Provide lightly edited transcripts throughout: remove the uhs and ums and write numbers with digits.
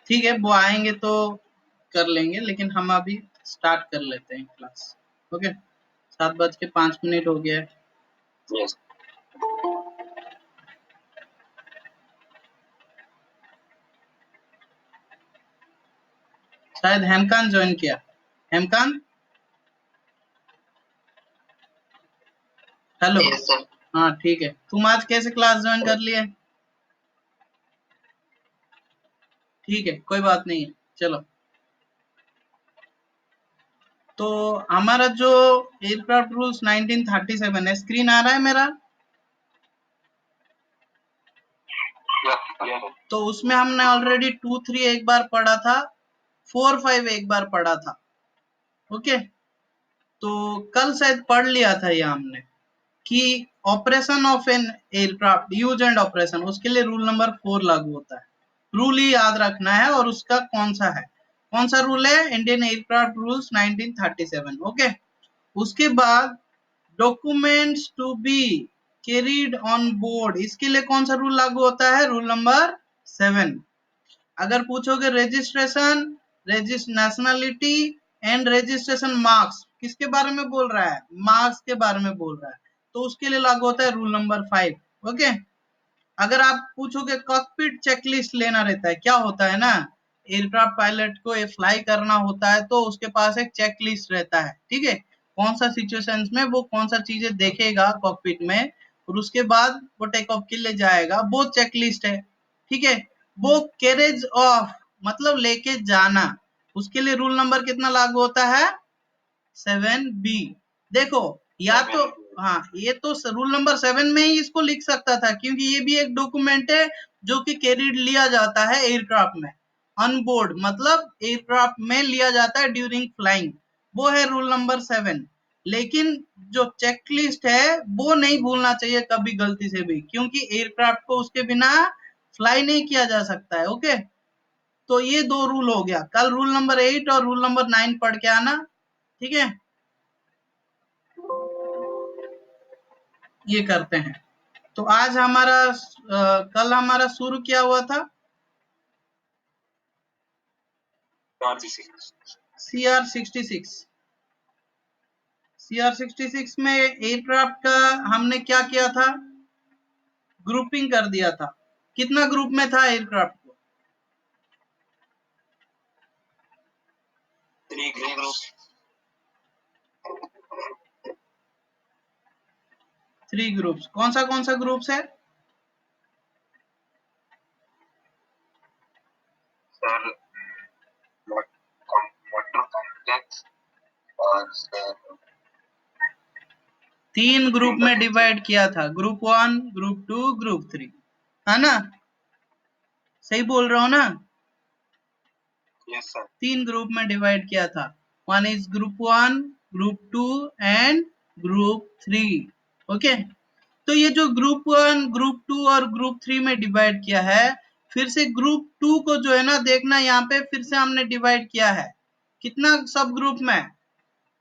ठीक है, वो आएंगे तो कर लेंगे, लेकिन हम अभी स्टार्ट कर लेते हैं क्लास। ओके, 7:05 हो गया है। Yes. शायद हेमकांत ज्वाइन किया। हेमकांत, हेलो। Yes, sir. हाँ ठीक है, तुम आज कैसे क्लास ज्वाइन कर लिए? ठीक है, कोई बात नहीं है, चलो। तो हमारा जो एयरक्राफ्ट रूल्स 1937 है, स्क्रीन आ रहा है मेरा? Yeah. तो उसमें हमने ऑलरेडी 2-3 एक बार पढ़ा था, 4-5 एक बार पढ़ा था। ओके, तो कल शायद पढ़ लिया था ये हमने कि operation of an aircraft, use and operation, उसके लिए रूल नंबर 4 लागू होता है। रूल ही याद रखना है, और उसका कौन सा है, कौन सा रूल है? Indian Aircraft Rules 1937। ओके, उसके बाद documents to be carried on board, इसके लिए कौन सा रूल लागू होता है? Rule number 7। अगर पूछोगे registration, nationality and registration marks, किसके बारे में बोल रहा है? मार्क्स के बारे में बोल रहा है, तो उसके लिए लागू होता है रूल नंबर 5। ओके, अगर आप पूछोगे कॉकपिट चेकलिस्ट लेना रहता है, क्या होता है ना, एयरक्राफ्ट पायलट को ये फ्लाई करना होता है तो उसके पास एक चेकलिस्ट रहता है, ठीक है, कौन सा सिचुएशंस में वो कौन सा चीजें देखेगा कॉकपिट में, और उसके बाद वो टेक ऑफ के लिए जाएगा, वो चेकलिस्ट है। ठीक है, वो कैरेज ऑफ मतलब लेके जाना, उसके लिए रूल नंबर कितना लागू होता है? 7B। देखो, या तो हाँ, ये तो रूल नंबर 7 में ही इसको लिख सकता था, क्योंकि ये भी एक डॉक्यूमेंट है जो कि कैरिड लिया जाता है एयरक्राफ्ट में, अनबोर्ड मतलब एयरक्राफ्ट में लिया जाता है ड्यूरिंग फ्लाइंग, वो है रूल नंबर 7। लेकिन जो चेकलिस्ट है वो नहीं भूलना चाहिए कभी गलती से भी, क्योंकि एयरक्राफ्ट को उसके बिना फ्लाई नहीं किया जा सकता है। ओके, तो ये 2 रूल हो गया, कल रूल नंबर 8 और रूल नंबर 9 पढ़ के आना, ठीक है। ये करते हैं, तो आज हमारा कल हमारा शुरू क्या हुआ था? CR-66। CR-66 में एयरक्राफ्ट का हमने क्या किया था? ग्रुपिंग कर दिया था। कितना ग्रुप में था एयरक्राफ्ट को? 3 groups. 3 ग्रुप्स। कौन सा ग्रुप्स है? Sir, motor complex और sir 3 ग्रुप में डिवाइड किया था, ग्रुप 1, ग्रुप 2, ग्रुप 3, है ना? सही बोल रहा हूँ ना? yes sir. 3 ग्रुप में डिवाइड किया था, one is group 1, group 2 and group 3। Okay, तो ये जो ग्रुप 1, ग्रुप 2 और ग्रुप 3 में डिवाइड किया है, फिर से ग्रुप 2 को जो है ना देखना, यहाँ पे फिर से हमने डिवाइड किया है कितना सब ग्रुप में?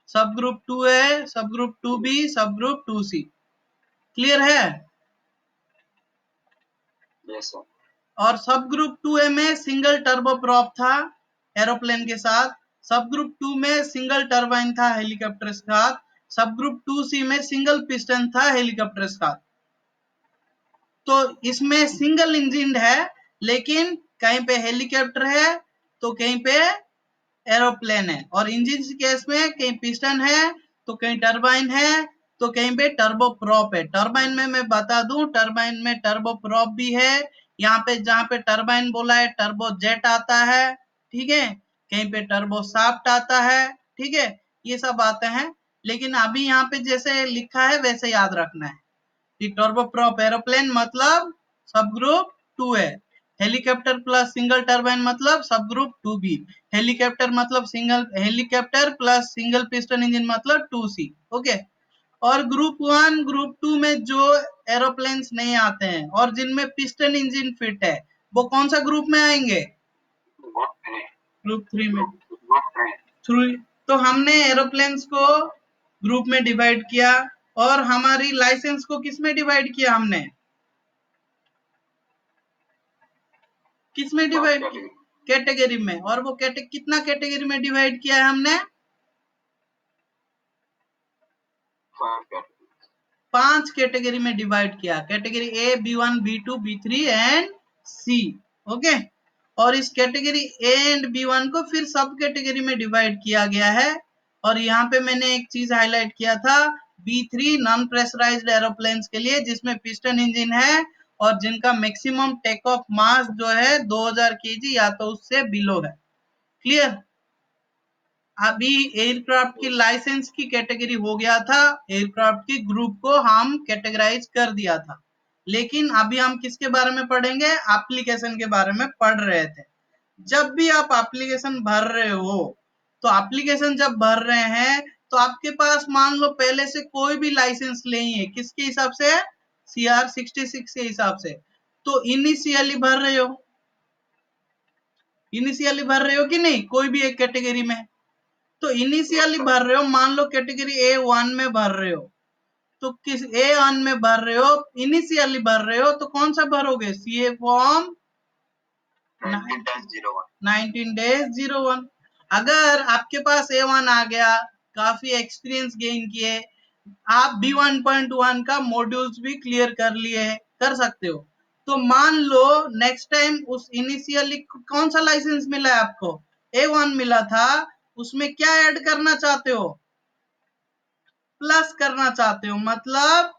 सब ग्रुप 2A, सब ग्रुप 2B, सब ग्रुप 2C। क्लियर है? Yes sir. और सब ग्रुप 2A में सिंगल टर्बो प्रॉप था एरोप्लेन के साथ, सब ग्रुप 2 में सिंगल टरबाइन था हेलीकॉप्टर के साथ, सब ग्रुप 2C में सिंगल पिस्टन था हेलीकॉप्टर के साथ। तो इसमें सिंगल इंजन है, लेकिन कहीं पे हेलीकॉप्टर है तो कहीं पे एरोप्लेन है, और इंजन केस में कहीं पिस्टन है तो कहीं टरबाइन है तो कहीं पे टर्बो प्रॉप है। टरबाइन में मैं बता दूं, टरबाइन में टर्बो प्रॉप भी है, यहाँ पे जहाँ पे टरबाइन बोला है टर्बो जेट आता है, ठीक है, कहीं पे टर्बो शाफ्ट आता है, ठीक है, ये सब आते हैं। लेकिन अभी यहाँ पे जैसे लिखा है वैसे याद रखना है कि टर्बो प्रॉप एरोप्लेन मतलब सब ग्रुप 2 है, हेलीकॉप्टर प्लस सिंगल टरबाइन मतलब सब ग्रुप 2B, हेलीकॉप्टर मतलब single helicopter plus single piston engine मतलब 2C। ओके, और ग्रुप 1, ग्रुप 2 में जो एरोप्लेन्स नहीं आते हैं और जिनमें पिस्टन इंजन फिट है, वो कौन सा ग्रुप में आएंगे? ग्रुप 3 में। तो हमने एरोप्लेन्स को ग्रुप में डिवाइड किया, और हमारी लाइसेंस को किस में डिवाइड किया? हमने किस में डिवाइड किया? कैटेगरी में, और वो कितना कैटेगरी में डिवाइड किया है हमने? 5 कैटेगरी में डिवाइड किया, category A, B1, B2, B3 and C। Okay, और इस कैटेगरी ए एंड B1 को फिर सब कैटेगरी में डिवाइड किया गया है। और यहाँ पे मैंने एक चीज हाईलाइट किया था, B3 नॉन प्रेशराइज्ड एरोप्लेन्स के लिए जिसमें पिस्टन इंजन है और जिनका मैक्सिमम टेक ऑफ मास जो है 2000 kg या तो उससे बिलो है। क्लियर? अभी एयरक्राफ्ट की लाइसेंस की कैटेगरी हो गया था, एयरक्राफ्ट की ग्रुप को हम कैटेगराइज कर दिया था, लेकिन अभी हम किसके बारे में पढ़ेंगे? एप्लीकेशन के बारे में पढ़ रहे थे। जब भी आप एप्लीकेशन भर रहे हो, तो एप्लीकेशन जब भर रहे हैं तो आपके पास मान लो पहले से कोई भी लाइसेंस नहीं है, किसके हिसाब से? CR 66 के हिसाब से। तो इनिशियली भर रहे हो, इनिशियली भर रहे हो कि नहीं, कोई भी एक कैटेगरी में। तो इनिशियली भर रहे हो, मान लो कैटेगरी A1 में भर रहे हो, तो किस A1 में भर रहे हो, इनिशियली भर रहे हो, तो कौन सा भरोगे? CA form 19-01। अगर आपके पास A1 आ गया, काफी एक्सपीरियंस गेन किए, आप B1.1 का मॉड्यूल्स भी क्लियर कर लिए, कर सकते हो। तो मान लो नेक्स्ट टाइम उस इनिशियली कौन सा लाइसेंस मिला है आपको? A1 मिला था, उसमें क्या ऐड करना चाहते हो? प्लस करना चाहते हो, मतलब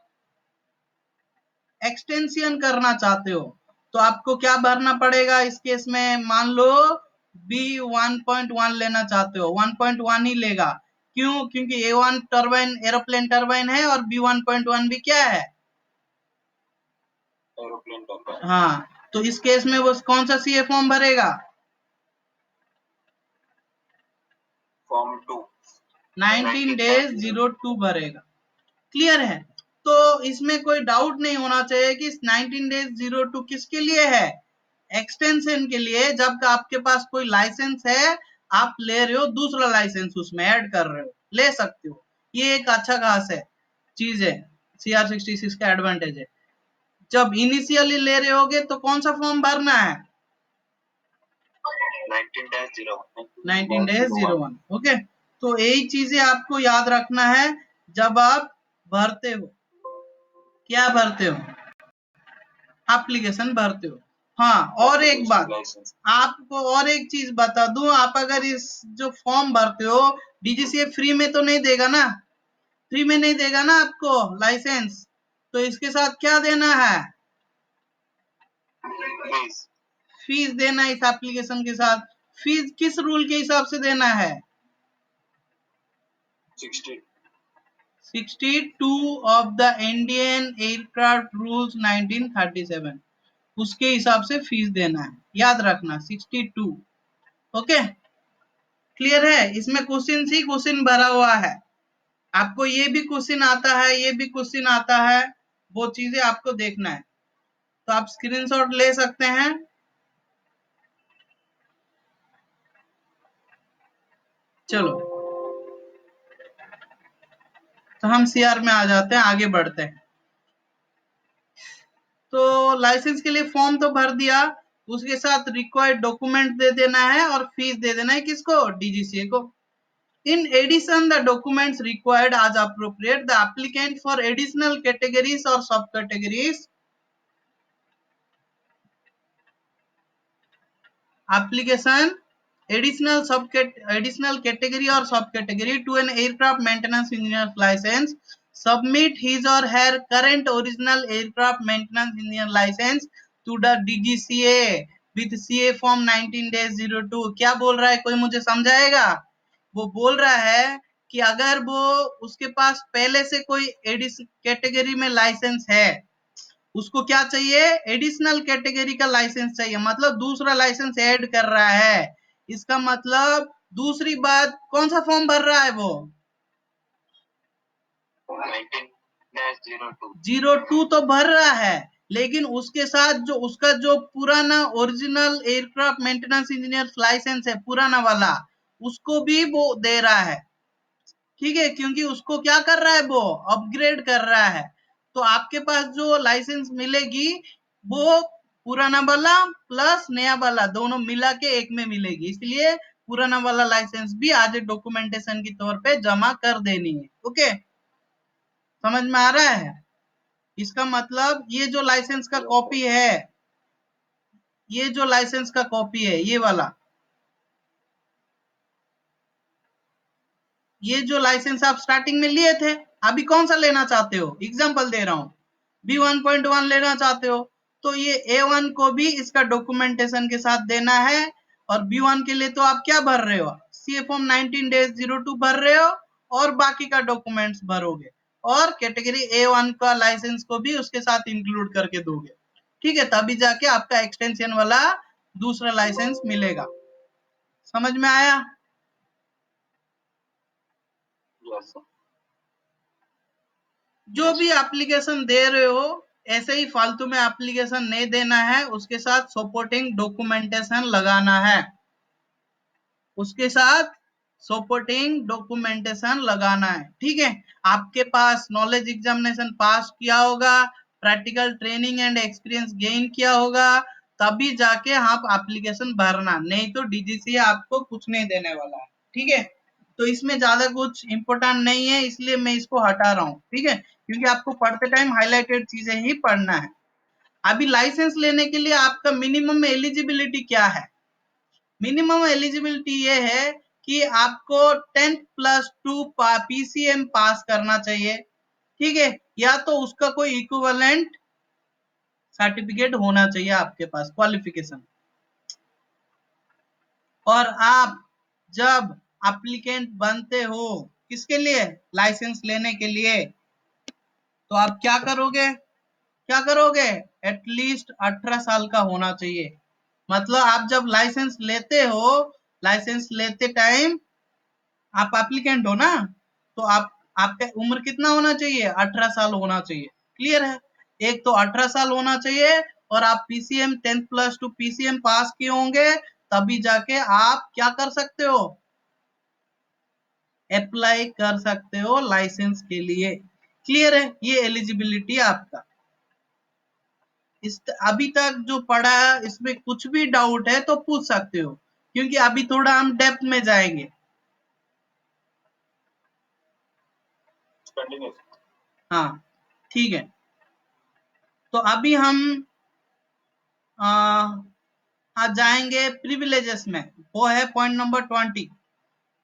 एक्सटेंशन करना चाहते हो। तो आपको क्या भरना पड़ेगा इस केस में? मान लो B1.1 लेना चाहते हो, 1.1 ही लेगा। क्यों? क्योंकि A1 टर्बाइन, एरोप्लेन टर्बाइन है, और B1.1 भी क्या है? Aeroplane turbine. हाँ, तो इस केस में वो कौन सा CA फॉर्म भरेगा? फॉर्म 2, 19-02 भरेगा। क्लियर है? तो इसमें कोई डाउट नहीं होना चाहिए कि 19-02 किसके लिए है? एक्सटेंशन के लिए। जब आपके पास कोई लाइसेंस है, आप ले रहे हो दूसरा लाइसेंस, उसमें ऐड कर रहे हो, ले सकते हो। ये एक अच्छा खास है, चीज है, CR 66 का एडवांटेज है। जब इनिशियली ले रहे होगे तो कौन सा फॉर्म भरना है? 19-01। ओके, तो यही चीजें आपको याद रखना है जब आप भरते हो। क्या भरते हो? एप्लीकेशन भरते हो। हाँ, और एक बात आपको और एक चीज बता दूं, आप अगर इस जो फॉर्म भरते हो, DGCA फ्री में तो नहीं देगा ना? फ्री में नहीं देगा ना आपको लाइसेंस, तो इसके साथ क्या देना है? फीस देना है इस एप्लीकेशन के साथ। फीस किस रूल के हिसाब से देना है? 62 of the Indian Aircraft Rules 1937, उसके हिसाब से फीस देना है, याद रखना 62। ओके, क्लियर है? इसमें क्वेश्चन ही क्वेश्चन भरा हुआ है, आपको ये भी क्वेश्चन आता है, ये भी क्वेश्चन आता है, वो चीजें आपको देखना है। तो आप स्क्रीनशॉट ले सकते हैं। चलो, तो हम CR में आ जाते हैं, आगे बढ़ते हैं। तो लाइसेंस के लिए फॉर्म तो भर दिया, उसके साथ रिक्वायर्ड डॉक्यूमेंट दे देना है और फीस दे देना है, किसको? DGCA को। In addition, the documents required as appropriate, the applicant for additional categories or subcategories, application additional category or subcategory to an aircraft maintenance engineer's license, submit his or her current original aircraft maintenance engineer license to the DGCA with CA form 19-02। क्या बोल रहा है, कोई मुझे समझाएगा? वो बोल रहा है कि अगर वो उसके पास पहले से कोई कैटेगरी में लाइसेंस है, उसको क्या चाहिए? एडिशनल कैटेगरी का लाइसेंस चाहिए, मतलब दूसरा लाइसेंस ऐड कर रहा है। इसका मतलब दूसरी बात, कौन सा फॉर्म भर रहा है वो? 19-02 तो भर रहा है, लेकिन उसके साथ जो उसका जो पुराना original aircraft maintenance engineer licence है, पुराना वाला, उसको भी वो दे रहा है। ठीक है, क्योंकि उसको क्या कर रहा है, वो अपग्रेड कर रहा है। तो आपके पास जो लाइसेंस मिलेगी वो पुराना वाला प्लस नया वाला दोनों मिला के एक में मिलेगी, इसलिए पुराना वाला लाइसेंस भी आज डॉक्यूमेंटेशन के तौर पे जमा कर देनी है। ओके, समझ में आ रहा है? इसका मतलब ये जो लाइसेंस का कॉपी है, ये जो लाइसेंस का कॉपी है ये वाला, ये जो लाइसेंस आप स्टार्टिंग में लिए थे, अभी कौन सा लेना चाहते हो? एग्जांपल दे रहा हूं, B1.1 लेना चाहते हो तो ये A1 को भी इसका डॉक्यूमेंटेशन के साथ देना है। और B1 के लिए तो आप क्या भर रहे हो? CA फॉर्म 19-02 भर रहे हो और बाकी का डॉक्यूमेंट्स भरोगे और कैटेगरी A1 का लाइसेंस को भी उसके साथ इंक्लूड करके दोगे। ठीक है, तभी जाके आपका एक्सटेंशन वाला दूसरा लाइसेंस मिलेगा। समझ में आया? Yes, sir. जो भी एप्लीकेशन दे रहे हो ऐसे ही फालतू में एप्लीकेशन नहीं देना है, उसके साथ सपोर्टिंग डॉक्यूमेंटेशन लगाना है, उसके साथ सपोर्टिंग डॉक्यूमेंटेशन लगाना है। ठीक है, आपके पास नॉलेज एग्जामिनेशन पास किया होगा, practical training and experience gain किया होगा, तभी जाके आप एप्लीकेशन भरना, नहीं तो डीजीसी आपको कुछ नहीं देने वाला है। ठीक है, तो इसमें ज्यादा कुछ इंपॉर्टेंट नहीं है, इसलिए मैं इसको हटा रहा हूँ। ठीक है, क्योंकि आपको पढ़ते टाइम हाईलाइटेड चीजें ही पढ़ना है। अभी लाइसेंस लेने के लिए आपका मिनिमम एलिजिबिलिटी क्या है? मिनिमम एलिजिबिलिटी ये है कि आपको 10+2 पीसीएम पास करना चाहिए। ठीक है, या तो उसका कोई इक्विवेलेंट सर्टिफिकेट होना चाहिए आपके पास, क्वालिफिकेशन। और आप जब एप्लीकेंट बनते हो किसके लिए? लाइसेंस लेने के लिए, तो आप क्या करोगे? क्या करोगे? एटलीस्ट 18 साल का होना चाहिए। मतलब आप जब लाइसेंस लेते हो, लाइसेंस लेते टाइम आप एप्लीकेंट हो ना, तो आपका उम्र कितना होना चाहिए? 18 साल होना चाहिए। क्लियर है? एक तो 18 साल होना चाहिए और आप पीसीएम 10+2 पीसीएम पास किए होंगे, तभी जाके आप क्या कर सकते हो? अप्लाई कर सकते हो लाइसेंस के लिए। क्लियर है? ये एलिजिबिलिटी आपका। इस अभी तक जो पढ़ा है इसमें कुछ भी डाउट है तो पूछ सकते हो, क्योंकि अभी थोड़ा हम डेप्थ में जाएंगे। Continue. हाँ, ठीक है, तो अभी हम आज जाएंगे प्रिविलेजेस में, वो है पॉइंट नंबर 20।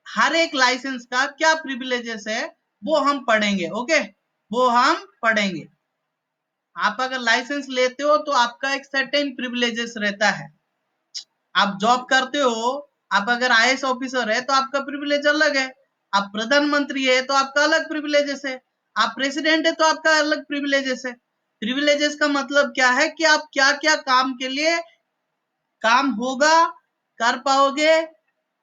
हर एक लाइसेंस का क्या प्रिविलेजेस है वो हम पढ़ेंगे। ओके, वो हम पढ़ेंगे। आप अगर लाइसेंस लेते हो तो आपका एक सर्टेन प्रिविलेजेस रहता है। आप जॉब करते हो, आप अगर आईएएस ऑफिसर है तो आपका प्रिविलेज अलग है, आप प्रधानमंत्री है तो आपका अलग प्रिविलेजेस है, आप प्रेसिडेंट है तो आपका अलग प्रिविलेजेस है। प्रिविलेजेस का मतलब क्या है कि आप क्या क्या काम के लिए काम होगा कर पाओगे,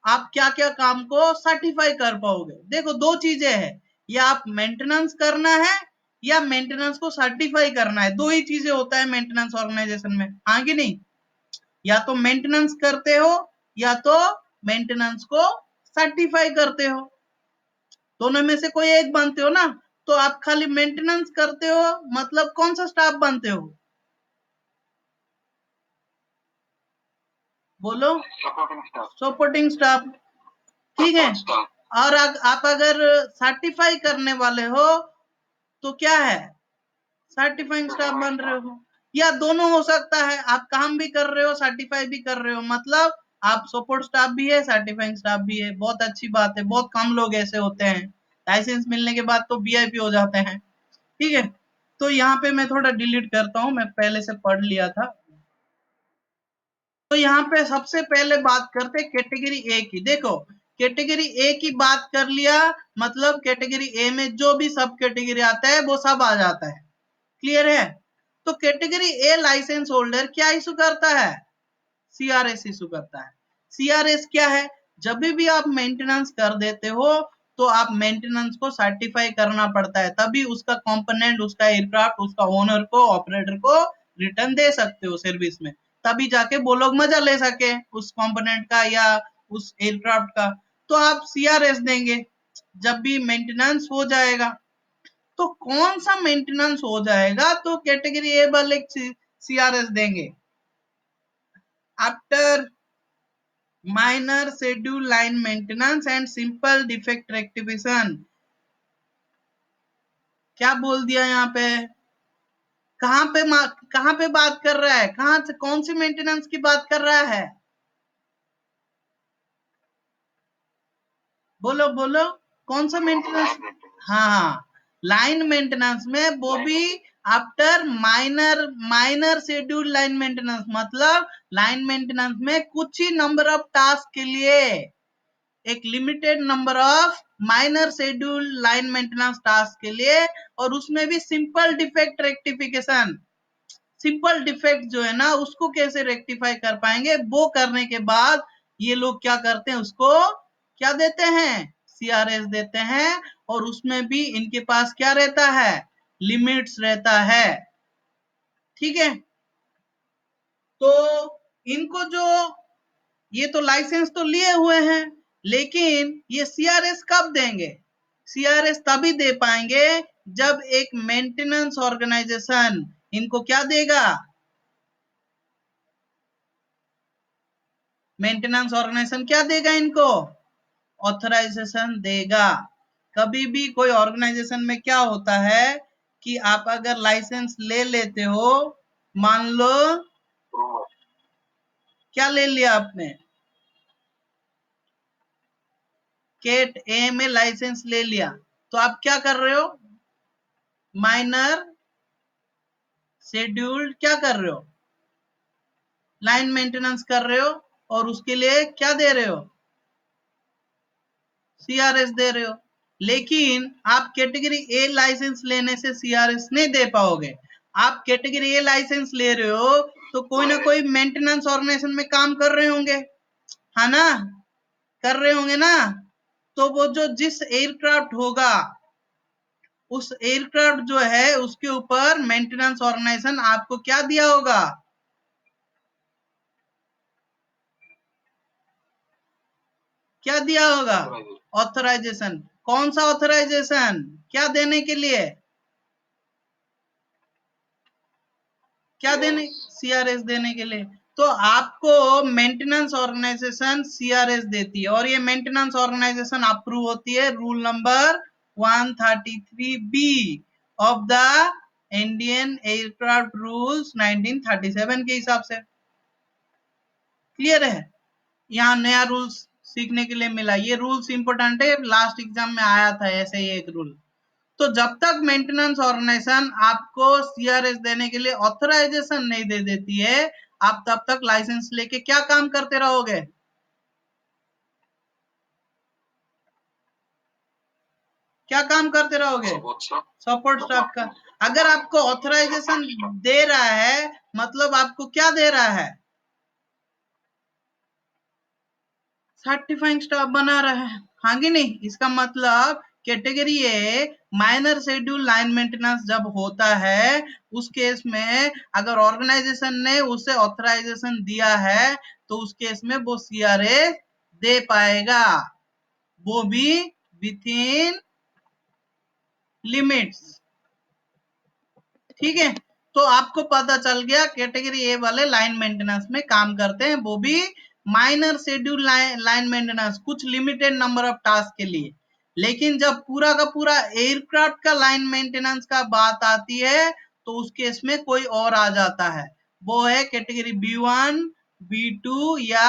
आप क्या क्या काम को सर्टिफाई कर पाओगे। देखो दो चीजें हैं, या आप मेंटेनेंस करना है या मेंटेनेंस को सर्टिफाई करना है, दो ही चीजें होता है मेंटेनेंस ऑर्गेनाइजेशन में, हाँ कि नहीं? या तो मेंटेनेंस करते हो या तो मेंटेनेंस को सर्टिफाई करते हो, दोनों में से कोई एक बनते हो ना। तो आप खाली मेंटेनेंस करते हो मतलब कौन सा स्टाफ बनते हो? बोलो। Supporting staff. Supporting staff. ठीक है, Support staff. और आप अगर सर्टिफाई करने वाले हो तो क्या है? सर्टिफाइंग स्टाफ बन रहे हो, या दोनों हो सकता है, आप काम भी कर रहे हो सर्टिफाई भी कर रहे हो, मतलब आप सपोर्ट स्टाफ भी है सर्टिफाइंग स्टाफ भी है। बहुत अच्छी बात है, बहुत कम लोग ऐसे होते हैं, लाइसेंस मिलने के बाद तो वीआईपी हो जाते हैं। ठीक है, तो यहाँ पे मैं थोड़ा डिलीट करता हूँ, मैं पहले से पढ़ लिया था। तो यहाँ पे सबसे पहले बात करते कैटेगरी ए की। देखो कैटेगरी ए की बात कर लिया, मतलब कैटेगरी ए में जो भी सब कैटेगरी आता है वो सब आ जाता है। क्लियर है? तो कैटेगरी ए लाइसेंस होल्डर क्या इशू करता है? सीआरएस इशू करता है। सीआरएस क्या है? जब भी आप मेंटेनेंस कर देते हो तो आप मेंटेनेंस को सर्टिफाई करना पड़ता है, तभी उसका कंपोनेंट, उसका एयरक्राफ्ट, उसका ओनर को, ऑपरेटर को रिटर्न दे सकते हो सर्विस में, तभी जाके वो लोग मजा ले सके उस कंपोनेंट का या उस एयरक्राफ्ट का। तो आप सीआरएस देंगे जब भी मेंटेनेंस हो जाएगा। तो कौन सा मेंटेनेंस हो जाएगा तो कैटेगरी ए वाले सीआरएस देंगे। Number minor schedule line maintenance and simple defect rectification. क्या बोल दिया यहाँ पे? कहाँ पे बात कर रहा है? कहाँ से, कौन सी मेंटेनेंस की बात कर रहा है? बोलो बोलो, कौन सा मेंटेनेंस? हाँ, लाइन मेंटेनेंस में वो भी after minor schedule line maintenance, मतलब लाइन मेंटेनेंस में कुछ ही नंबर ऑफ टास्क के लिए, एक limited number of minor schedule line maintenance task के लिए, और उसमें भी simple defect rectification. Simple defect जो है ना, उसको कैसे रेक्टिफाई कर पाएंगे, वो करने के बाद ये लोग क्या करते हैं, उसको क्या देते हैं, सीआरएस देते हैं, और उसमें भी इनके पास क्या रहता है, लिमिट्स रहता है। ठीक है, तो इनको जो, ये तो लाइसेंस तो लिए हुए हैं, लेकिन ये सीआरएस कब देंगे? सीआरएस तभी दे पाएंगे जब एक मेंटेनेंस ऑर्गेनाइजेशन इनको क्या देगा, मेंटेनेंस ऑर्गेनाइजेशन क्या देगा इनको, ऑथराइजेशन देगा। कभी भी कोई ऑर्गेनाइजेशन में क्या होता है कि आप अगर लाइसेंस ले लेते हो, मान लो क्या ले लिया आपने, केट ए में लाइसेंस ले लिया, तो आप क्या कर रहे हो, माइनर शेड्यूल्ड क्या कर रहे हो, लाइन मेंटेनेंस कर रहे हो, और उसके लिए क्या दे रहे हो, सीआरएस दे रहे हो। लेकिन आप कैटेगरी ए लाइसेंस लेने से सीआरएस नहीं दे पाओगे। आप कैटेगरी ए लाइसेंस ले रहे हो तो कोई ना कोई मेंटेनेंस ऑर्गेनाइजेशन में काम कर रहे होंगे, है ना, कर रहे होंगे ना। तो वो जो जिस एयरक्राफ्ट होगा, उस एयरक्राफ्ट जो है उसके ऊपर मेंटेनेंस ऑर्गेनाइजेशन आपको क्या दिया होगा, क्या दिया होगा, ऑथराइजेशन। कौन सा ऑथराइजेशन, क्या देने के लिए, क्या देने, सीआरएस देने के लिए। तो आपको मेंटेनेंस ऑर्गेनाइजेशन सीआरएस देती है, और ये मेंटेनेंस ऑर्गेनाइजेशन अप्रूव होती है rule number 133 B of the Indian Aircraft Rules 1937 के हिसाब से। क्लियर है? यहाँ नया रूल्स सीखने के लिए मिला, ये रूल्स इंपोर्टेंट है, लास्ट एग्जाम में आया था ऐसे ही एक रूल। तो जब तक मेंटेनेंस ऑर्गेनाइजेशन आपको सीआरएस देने के लिए ऑथराइजेशन नहीं दे देती है, आप तब तक लाइसेंस लेके क्या काम करते रहोगे, क्या काम करते रहोगे, सपोर्ट स्टाफ का। अगर आपको ऑथराइजेशन दे रहा है, मतलब आपको क्या दे रहा है, सर्टिफाइंग स्टाफ बना रहा है, हाँ कि नहीं। इसका मतलब category A minor schedule line maintenance जब होता है, उस केस में अगर ऑर्गेनाइजेशन ने उसे ऑथराइजेशन दिया है, तो उस केस में वो सीआरए दे पाएगा, वो भी विथ इन लिमिट्स। ठीक है, तो आपको पता चल गया कैटेगरी ए वाले लाइन मेंटेनेंस में काम करते हैं, वो भी माइनर शेड्यूल लाइन मेंटेनेंस, कुछ लिमिटेड नंबर ऑफ टास्क के लिए। लेकिन जब पूरा का पूरा एयरक्राफ्ट का लाइन मेंटेनेंस का बात आती है, तो उस केस में कोई और आ जाता है, वो है कैटेगरी B1 B2 या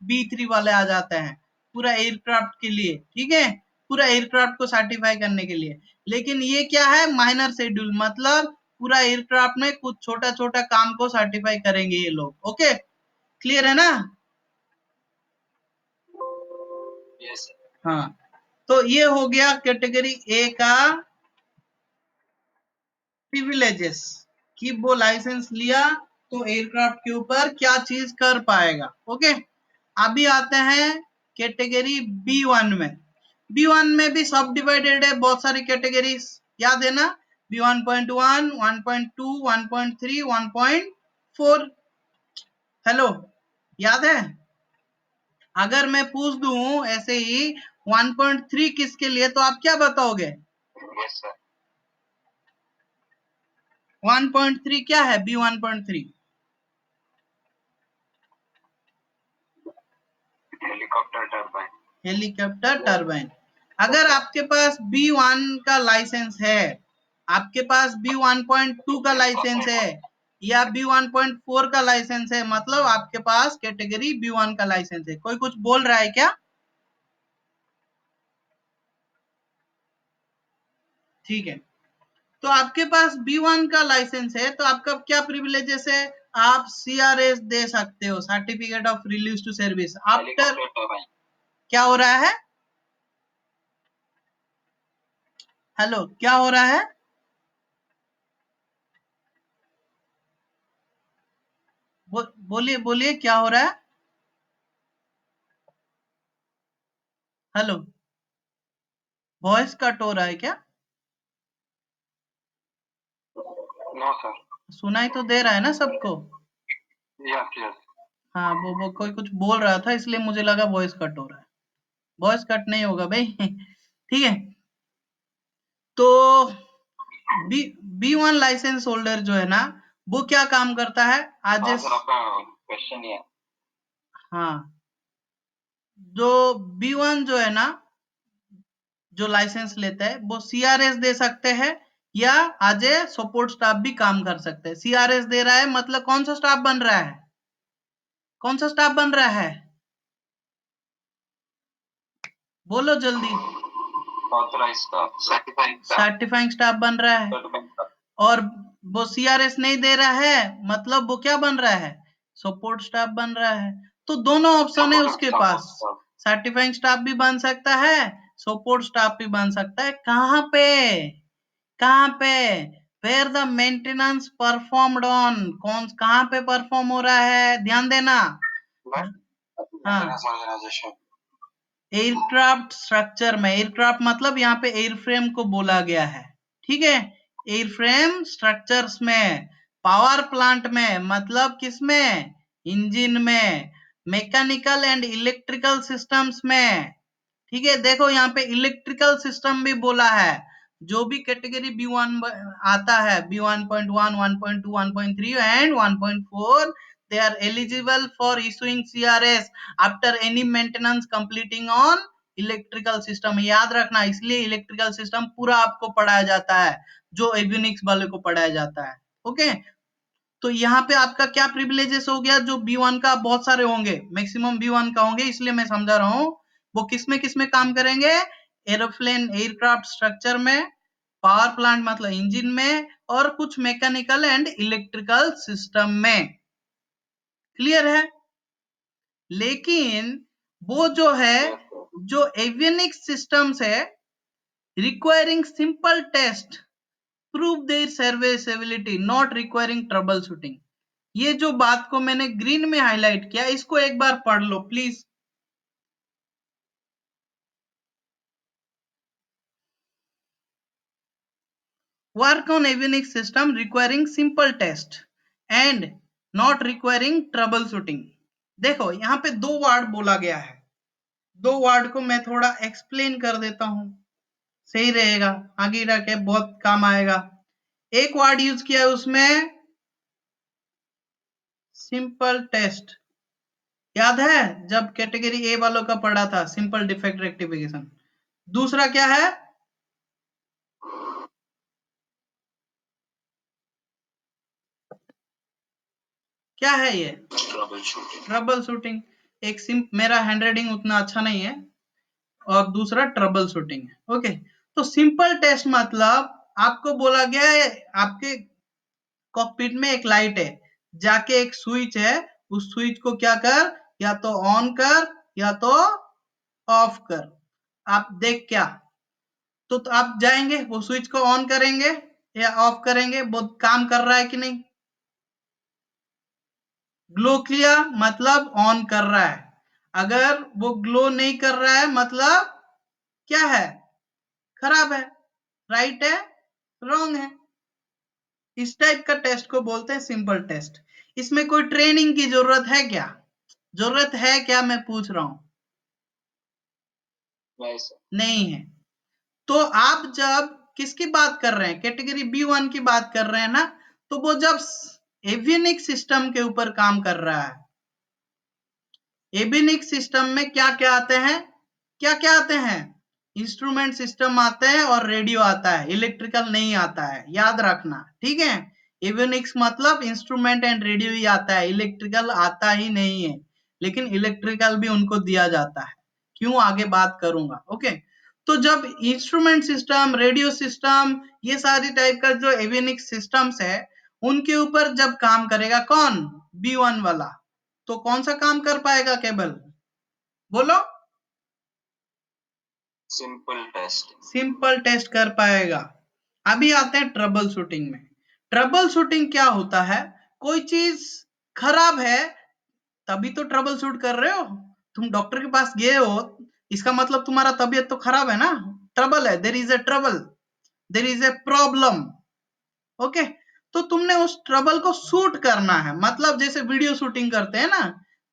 B3 वाले आ जाते हैं, पूरा एयरक्राफ्ट के लिए। ठीक है, पूरा एयरक्राफ्ट को सर्टिफाई करने के लिए। लेकिन ये क्या है, माइनर शेड्यूल, मतलब पूरा एयरक्राफ्ट में कुछ छोटा छोटा काम को सर्टिफाई करेंगे ये लोग। ओके, क्लियर है ना? यस। हाँ, तो ये हो गया कैटेगरी ए का प्रिविलेजेस, कि वो लाइसेंस लिया तो एयरक्राफ्ट के ऊपर क्या चीज कर पाएगा। ओके, अभी आते हैं कैटेगरी B1 में। B1 में भी सब डिवाइडेड है, बहुत सारी कैटेगरीज, याद है ना, B1.1 1.2 1.3 1.4। हेलो, याद है? अगर मैं पूछ दूं ऐसे ही 1.3 किसके लिए, तो आप क्या बताओगे? Yes sir. 1.3 क्या है, B1.3? Helicopter turbine. Helicopter turbine. अगर आपके पास B1 का लाइसेंस है, आपके पास B1.2 का लाइसेंस है या B1.4 का लाइसेंस है, मतलब आपके पास कैटेगरी B1 का लाइसेंस है। कोई कुछ बोल रहा है क्या? ठीक है, तो आपके पास B1 का लाइसेंस है तो आपका क्या प्रिविलेजेस है? आप CRS दे सकते हो, certificate of release to service. After क्या हो रहा है? हेलो, क्या हो रहा है? बोलिए बोलिए, क्या हो रहा है? हेलो, वॉइस कट हो रहा है क्या? No sir. सुनाई तो दे रहा है ना सबको? Yes yes. हाँ, वो कोई कुछ बोल रहा था इसलिए मुझे लगा वॉइस कट हो रहा है। वॉइस कट नहीं होगा भाई। ठीक है, तो B1 लाइसेंस होल्डर जो है ना, वो क्या काम करता है? आज सर आपका क्वेश्चन ये है। हाँ, जो B1 जो है ना, जो लाइसेंस लेते हैं वो CRS दे सकते हैं या आज ए सपोर्ट स्टाफ भी काम कर सकते हैं। CRS दे रहा है मतलब कौन सा स्टाफ बन रहा है? कौन सा स्टाफ बन रहा है? बोलो जल्दी। ऑथराइज्ड स्टाफ, सर्टिफाइंग स्टाफ बन रहा है। और वो CRS नहीं दे रहा है मतलब वो क्या बन रहा है? सपोर्ट स्टाफ बन रहा है। तो दोनों ऑप्शन है उसके पास, सर्टिफाइंग स्टाफ भी बन सकता है, सपोर्ट स्टाफ भी बन सकता है। कहाँ पे? कहाँ पे? Where the maintenance performed on, कौन कहाँ पे परफॉर्म हो रहा है? ध्यान देना। हाँ, एयरक्राफ्ट स्ट्रक्चर में। एयरक्राफ्ट मतलब यहाँ पे एयरफ्रेम को बोला गया है, ठीक है? एयरफ्रेम स्ट्रक्चर्स में, पावर प्लांट में मतलब किसमें? इंजन में, मैकेनिकल एंड इलेक्ट्रिकल सिस्टम्स में। ठीक है, देखो यहाँ पे इलेक्ट्रिकल सिस्टम भी बोला है। जो भी कैटेगरी B1 आता है, B1.1, 1.2, 1.3 and 1.4, they are eligible for issuing CRS after any maintenance completing on electrical system. याद रखना, इसलिए इलेक्ट्रिकल सिस्टम पूरा आपको पढ़ाया जाता है, जो एवियोनिक्स वाले को पढ़ाया जाता है। ओके, तो यहाँ पे आपका क्या प्रिविलेजेस हो गया? जो B1 का बहुत सारे होंगे, मैक्सिमम B1 का होंगे, इसलिए मैं समझा रहा हूँ। वो किसमें काम करेंगे? एरोप्लेन एयरक्राफ्ट स्ट्रक्चर में, पावर प्लांट मतलब इंजन में, और कुछ मैकेनिकल एंड इलेक्ट्रिकल सिस्टम में। क्लियर है? लेकिन वो जो है, जो एवियोनिक्स सिस्टम्स है, requiring simple test prove their serviceability not requiring troubleshooting. ये जो बात को मैंने ग्रीन में हाईलाइट किया, इसको एक बार पढ़ लो please. Work on avionics system requiring simple test and not requiring troubleshooting. देखो यहाँ पे दो वर्ड बोला गया है, दो वर्ड को मैं थोड़ा एक्सप्लेन कर देता हूं, सही रहेगा, आगे जाके बहुत काम आएगा। एक वर्ड यूज किया है उसमें, सिंपल टेस्ट। याद है जब कैटेगरी ए वालों का पढ़ा था, सिंपल डिफेक्ट रेक्टिफिकेशन। दूसरा क्या है? क्या है ये? Trouble shooting. एक मेरा हैंड राइटिंग उतना अच्छा नहीं है, और दूसरा ट्रबल शूटिंग है। ओके, तो सिंपल टेस्ट मतलब आपको बोला गया है, आपके कॉकपिट में एक लाइट है, जाके एक स्विच है, उस स्विच को क्या कर, या तो ऑन कर या तो ऑफ कर। आप देख क्या, तो आप जाएंगे, वो स्विच को ऑन करेंगे या ऑफ करेंगे, वो काम कर रहा है कि नहीं? ग्लो किया मतलब ऑन कर रहा है, अगर वो ग्लो नहीं कर रहा है मतलब क्या है? खराब है, राइट है, रॉन्ग है। इस टाइप का टेस्ट को बोलते हैं सिंपल टेस्ट। इसमें कोई ट्रेनिंग की जरूरत है क्या? जरूरत है क्या, मैं पूछ रहा हूं? नहीं है। तो आप जब किसकी बात कर रहे हैं, कैटेगरी B1 की बात कर रहे हैं ना, तो वो जब एवियोनिक्स सिस्टम के ऊपर काम कर रहा है, एविनिक्स सिस्टम में क्या क्या आते हैं, क्या क्या आते हैं, इंस्ट्रूमेंट सिस्टम आते हैं और रेडियो आता है, इलेक्ट्रिकल नहीं आता है, याद रखना, ठीक है। एविनिक्स मतलब इंस्ट्रूमेंट एंड रेडियो ही आता है, इलेक्ट्रिकल आता ही नहीं है, लेकिन इलेक्ट्रिकल भी उनको दिया जाता है, क्यों आगे बात करूंगा, ओके। तो जब इंस्ट्रूमेंट सिस्टम, रेडियो सिस्टम, ये सारी टाइप का जो एविनिक्स सिस्टम्स है, उनके ऊपर जब काम करेगा कौन, B1 वाला, तो कौन सा काम कर पाएगा केबल, बोलो, सिंपल टेस्ट, सिंपल टेस्ट कर पाएगा। अभी आते हैं ट्रबल शूटिंग में। ट्रबल शूटिंग क्या होता है, कोई चीज खराब है तभी तो ट्रबल शूट कर रहे हो, तुम डॉक्टर के पास गए हो, इसका मतलब तुम्हारा तबीयत तो खराब है ना, ट्रबल है, there is a trouble, there is a problem, okay. तो तुमने उस ट्रबल को शूट करना है, मतलब जैसे वीडियो शूटिंग करते हैं ना,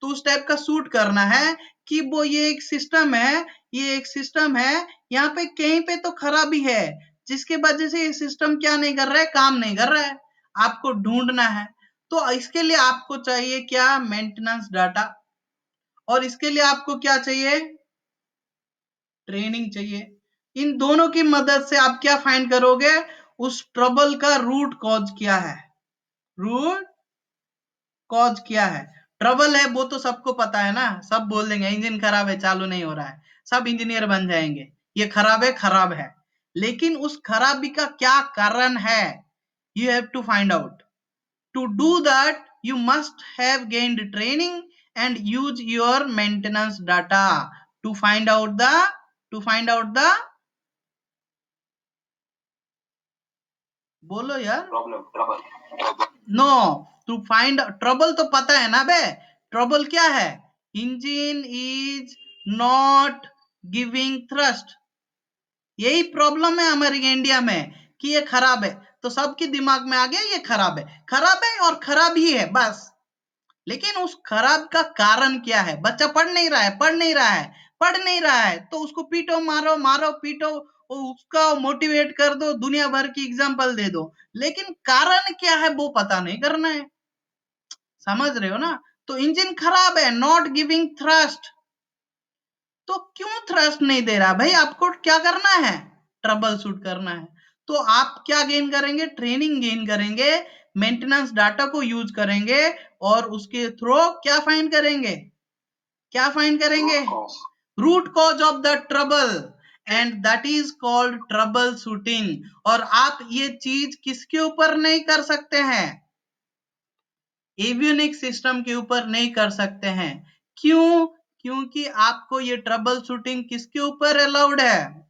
तो उस टाइप का शूट करना है कि वो ये एक सिस्टम है, ये एक सिस्टम है, यहाँ पे कहीं पे तो खराबी है, जिसके वजह से ये सिस्टम क्या नहीं कर रहा है, काम नहीं कर रहा है, आपको ढूंढना है। तो इसके लिए आपको चाहिए क्या, मेंटेनेंस डाटा, और इसके लिए आपको क्या चाहिए, ट्रेनिंग चाहिए। इन दोनों की मदद से आप क्या फाइंड करोगे, उस ट्रबल का रूट कॉज क्या है, रूट कॉज क्या है। ट्रबल है वो तो सबको पता है ना, सब बोल देंगे इंजन खराब है, चालू नहीं हो रहा है, सब इंजीनियर बन जाएंगे, ये खराब है, खराब है। लेकिन उस खराबी का क्या कारण है, you have to find out. To do that you must have gained training and use your maintenance data to find out the बोलो यार, problem, trouble, no, to find trouble तो पता है ना बे, ट्रबल क्या है, engine is not giving thrust, यही प्रॉब्लम है हमारे इंडिया में कि ये खराब है, तो सबके दिमाग में आ गया ये खराब है, खराब है और खराब ही है बस। लेकिन उस खराब का कारण क्या है, बच्चा पढ़ नहीं रहा है, पढ़ नहीं रहा है, पढ़ नहीं रहा है, तो उसको पीटो, मारो मारो पीटो, उसका मोटिवेट कर दो, दुनिया भर की एग्जांपल दे दो, लेकिन कारण क्या है वो पता नहीं करना है, समझ रहे हो ना। तो इंजन खराब है, नॉट गिविंग थ्रस्ट, तो क्यों थ्रस्ट नहीं दे रहा भाई, आपको क्या करना है, ट्रबल शूट करना है। तो आप क्या गेन करेंगे, ट्रेनिंग गेन करेंगे, मेंटेनेंस डाटा को यूज करेंगे, और उसके थ्रू क्या फाइंड करेंगे, क्या फाइंड करेंगे, root cause of the trouble, and that is called troubleshooting. और आप ये चीज किसके ऊपर नहीं कर सकते हैं, एवियोनिक्स सिस्टम के ऊपर नहीं कर सकते हैं, क्यों, क्योंकि आपको ये ट्रबल शूटिंग किसके ऊपर अलाउड है,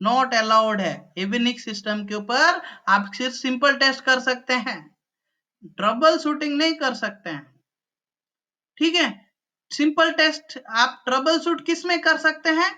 नॉट अलाउड है, एवियोनिक्स सिस्टम के ऊपर आप सिर्फ सिंपल टेस्ट कर सकते हैं, ट्रबल शूटिंग नहीं कर सकते हैं, ठीक है। सिंपल टेस्ट आप ट्रबल शूट किस में कर सकते हैं,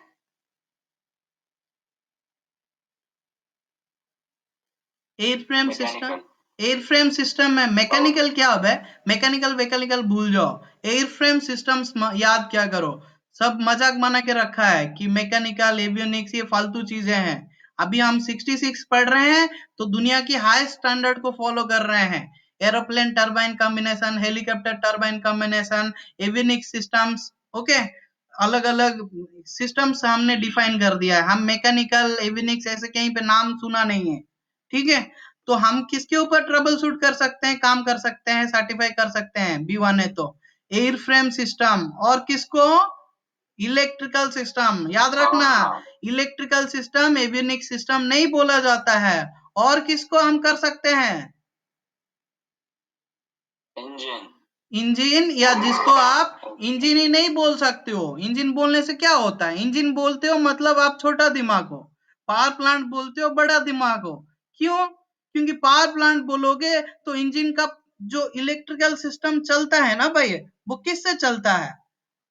एयरफ्रेम सिस्टम, एयरफ्रेम सिस्टम में मैकेनिकल क्या होता है, मैकेनिकल वैकेनिकल भूल जाओ, एयरफ्रेम सिस्टम्स याद क्या करो, सब मजाक बना के रखा है कि मैकेनिकल एवियोनिक्स ये फालतू चीजें हैं। अभी हम 66 पढ़ रहे हैं तो दुनिया की हाई स्टैंडर्ड को फॉलो कर रहे हैं, aeroplane turbine combination, helicopter turbine combination, avionics systems, okay, अलग अलग सिस्टम्स हमने डिफाइन कर दिया है, हम मैकेनिकल एवियोनिक्स ऐसे कहीं पे नाम सुना नहीं है, ठीक है। तो हम किसके ऊपर ट्रबल शूट कर सकते हैं, काम कर सकते हैं, सर्टिफाई कर सकते हैं, B1 है तो एयर फ्रेम सिस्टम, और किसको, इलेक्ट्रिकल सिस्टम, याद रखना, इलेक्ट्रिकल सिस्टम एवियोनिक्स सिस्टम नहीं बोला जाता है। और किसको हम कर सकते हैं, इंजन, इंजन, या जिसको आप इंजन ही नहीं बोल सकते हो, इंजन बोलने से क्या होता है, इंजन बोलते हो मतलब आप छोटा दिमाग हो, पावर प्लांट बोलते हो बड़ा दिमाग हो, क्यों, क्योंकि पावर प्लांट बोलोगे तो इंजन का जो इलेक्ट्रिकल सिस्टम चलता है ना भाई, वो किससे चलता है,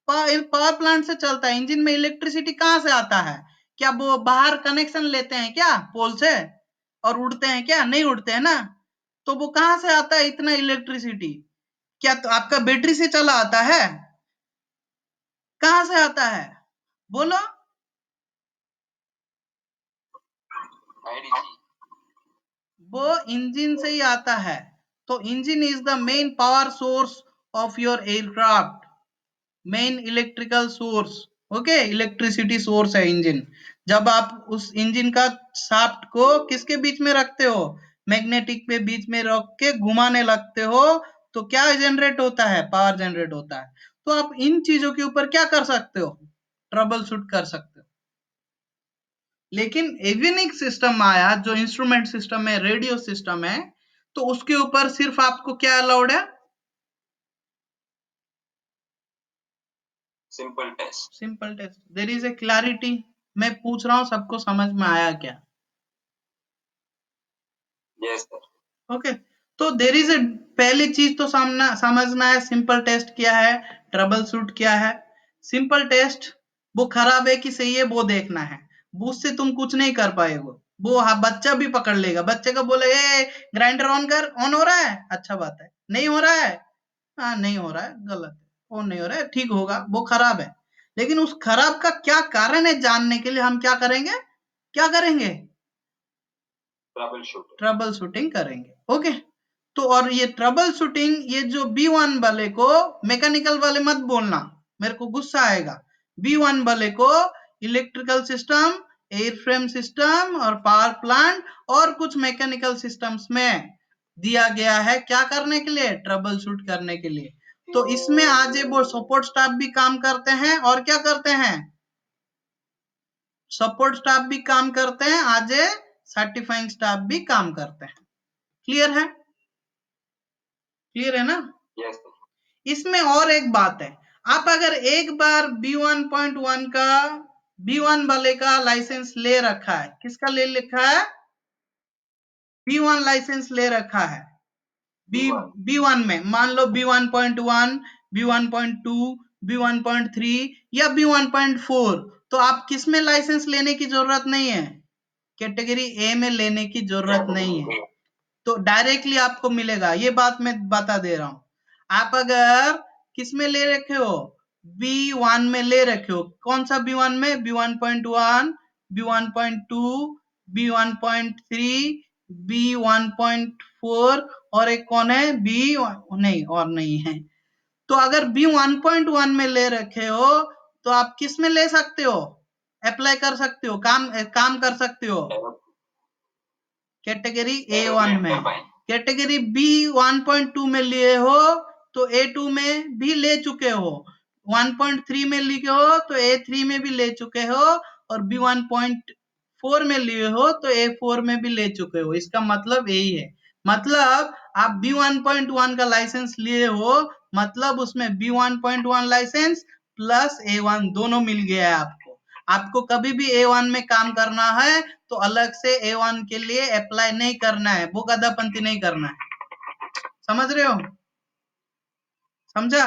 पावर प्लांट से चलता है। इंजन में इलेक्ट्रिसिटी कहाँ से आता है, क्या वो बाहर कनेक्शन लेते हैं क्या पोल से और उड़ते हैं क्या, नहीं उड़ते हैं ना, तो वो कहाँ से आता है इतना इलेक्ट्रिसिटी, क्या तो आपका बैटरी से चला आता है, कहां से आता है, बोलो, वो इंजन से ही आता है। तो engine is the main power source of your aircraft, main electrical source. Okay, electricity source है इंजन. जब आप उस इंजन का शाफ्ट को किसके बीच में रखते हो, मैग्नेटिक पे बीच में रख के घुमाने लगते हो, तो क्या जनरेट होता है, पावर जनरेट होता है. तो आप इन चीजों के ऊपर क्या कर सकते हो, ट्रबल शूट कर सकते हो. लेकिन एवियनिक्स सिस्टम आया, जो इंस्ट्रूमेंट सिस्टम है, रेडियो सिस्टम है, तो उसके ऊपर सिर्फ आपको क्या अलाउड है, simple test. Simple test. There is a clarity. मैं पूछ रहा हूं सबको समझ में आया क्या? Yes sir. ओके, तो देयर इज ए, पहली चीज तो समझना है सिंपल टेस्ट क्या है, ट्रबल शूट क्या है. सिंपल टेस्ट वो खराब है कि सही है वो देखना है, उससे तुम कुछ नहीं कर पाएगो. वो हाँ, बच्चा भी पकड़ लेगा, बच्चे को बोले ए ग्राइंडर ऑन कर, ऑन हो रहा है, अच्छा बात है. नहीं हो रहा है, हाँ नहीं हो रहा है, गलत है. ऑन नहीं हो रहा है, ठीक होगा, वो खराब है. लेकिन उस खराब का क्या कारण है जानने के लिए हम क्या करेंगे, क्या करेंगे, ट्रबल शूटिंग करेंगे. ओके, तो और ये ट्रबल शूटिंग, ये जो B1 वाले को, मैकेनिकल वाले मत बोलना, मेरे को गुस्सा आएगा. B1 वाले को electrical system, air frame system और पावर प्लांट और कुछ मैकेनिकल सिस्टम्स में दिया गया है क्या करने के लिए, ट्रबल शूट करने के लिए. तो इसमें आज वो सपोर्ट स्टाफ भी काम करते हैं, और क्या करते हैं, सपोर्ट स्टाफ भी काम करते हैं, आज सर्टिफाइंग स्टाफ भी काम करते हैं. क्लियर है, क्लियर है ना? यस. इसमें और एक बात है, आप अगर एक बार B1.1 का, B1 वाले का लाइसेंस ले रखा है, किसका ले रखा है, B1 लाइसेंस ले रखा है, B1 में मान लो B1.1, B1.2, B1.3 या B1.4, तो आप किस में लाइसेंस लेने की जरूरत नहीं है, कैटेगरी ए में लेने की जरूरत नहीं है. तो डायरेक्टली आपको मिलेगा, ये बात मैं बता दे रहा हूं. आप अगर किस में ले रखे हो, B1 में ले रखे हो, कौन सा B1 में, B1.1, B1.2, B1.3, B1.4 और एक कौन है, B नहीं, और नहीं है. तो अगर B1.1 में ले रखे हो, तो आप किस में ले सकते हो, अप्लाई कर सकते हो, काम कर सकते हो, कैटेगरी A1 में. कैटेगरी B1.2 में लिए हो तो A2 में भी ले चुके हो, 1.3 में लिए हो तो A3 में भी ले चुके हो, और B1.4 में लिए हो तो A4 में भी ले चुके हो. इसका मतलब यही है, मतलब आप B1.1 का लाइसेंस लिए हो, मतलब उसमें B1.1 लाइसेंस प्लस A1 दोनों मिल गया है आपको. आपको कभी भी A1 में काम करना है तो अलग से A1 के लिए अप्लाई नहीं करना है, वो गदापंती नहीं करना है. समझ रहे हो, समझा?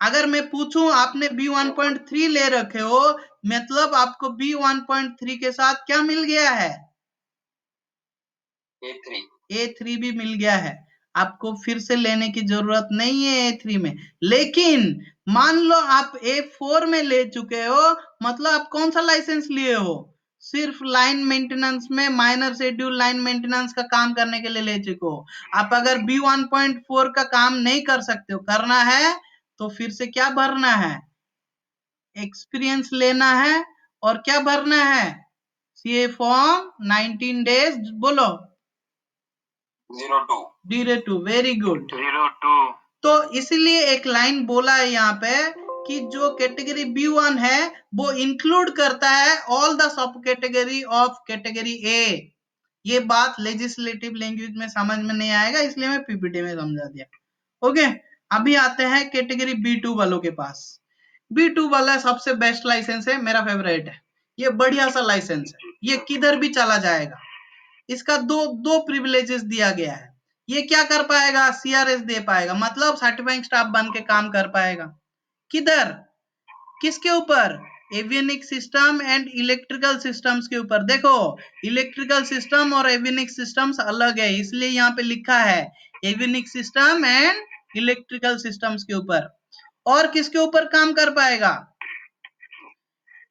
अगर मैं पूछूं आपने B1.3 ले रखे हो, मतलब आपको B1.3 के साथ क्या मिल गया है, A3 भी मिल गया है. आपको फिर से लेने की जरूरत नहीं है A3 में. लेकिन मान लो आप A4 में ले चुके हो, मतलब आप कौन सा लाइसेंस लिए हो, सिर्फ लाइन मेंटेनेंस में, माइनर शेड्यूल लाइन मेंटेनेंस का काम करने के लिए ले चुके हो. आप अगर B1.4 का काम नहीं कर सकते हो, करना है तो फिर से क्या भरना है, एक्सपीरियंस लेना है, और क्या भरना है, CA फॉर्म 19 डेज, बोलो 02, वेरी गुड, 02. तो इसलिए एक लाइन बोला है यहाँ पे कि जो कैटेगरी B1 है वो इंक्लूड करता है all the sub category of category A. ये बात लेजिस्लेटिव लैंग्वेज में समझ में नहीं आएगा, इसलिए मैं पीपीटी में समझा दिया. ओके, अभी आते हैं कैटेगरी B2 वालों के पास. B2 वाला सबसे बेस्ट लाइसेंस है, मेरा फेवरेट है. ये बढ़िया सा लाइसेंस है, ये किधर भी चला जाएगा. इसका दो प्रिविलेजेस दिया गया है. ये क्या कर पाएगा, CRS दे पाएगा, मतलब सर्टिफाइंग स्टाफ बन के काम कर पाएगा. किधर, किसके ऊपर, एवियनिक सिस्टम एंड इलेक्ट्रिकल सिस्टम्स के ऊपर. देखो, इलेक्ट्रिकल सिस्टम और एवियनिक सिस्टम्स अलग है, इसलिए यहाँ पे लिखा है एवियनिक सिस्टम एंड इलेक्ट्रिकल सिस्टम्स के ऊपर. और किसके ऊपर काम कर पाएगा,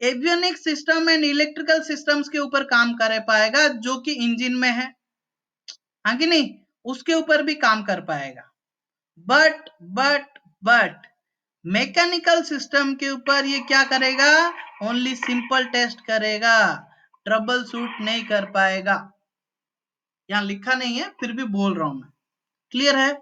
एवियनिक सिस्टम एंड इलेक्ट्रिकल सिस्टम्स के ऊपर काम कर पाएगा, जो कि इंजन में है, हाँ कि नहीं, उसके ऊपर भी काम कर पाएगा. बट बट मैकेनिकल सिस्टम के ऊपर ये क्या करेगा, ओनली सिंपल टेस्ट करेगा, ट्रबल शूट नहीं कर पाएगा। यहां लिखा नहीं है फिर भी बोल रहा हूं मैं, क्लियर है?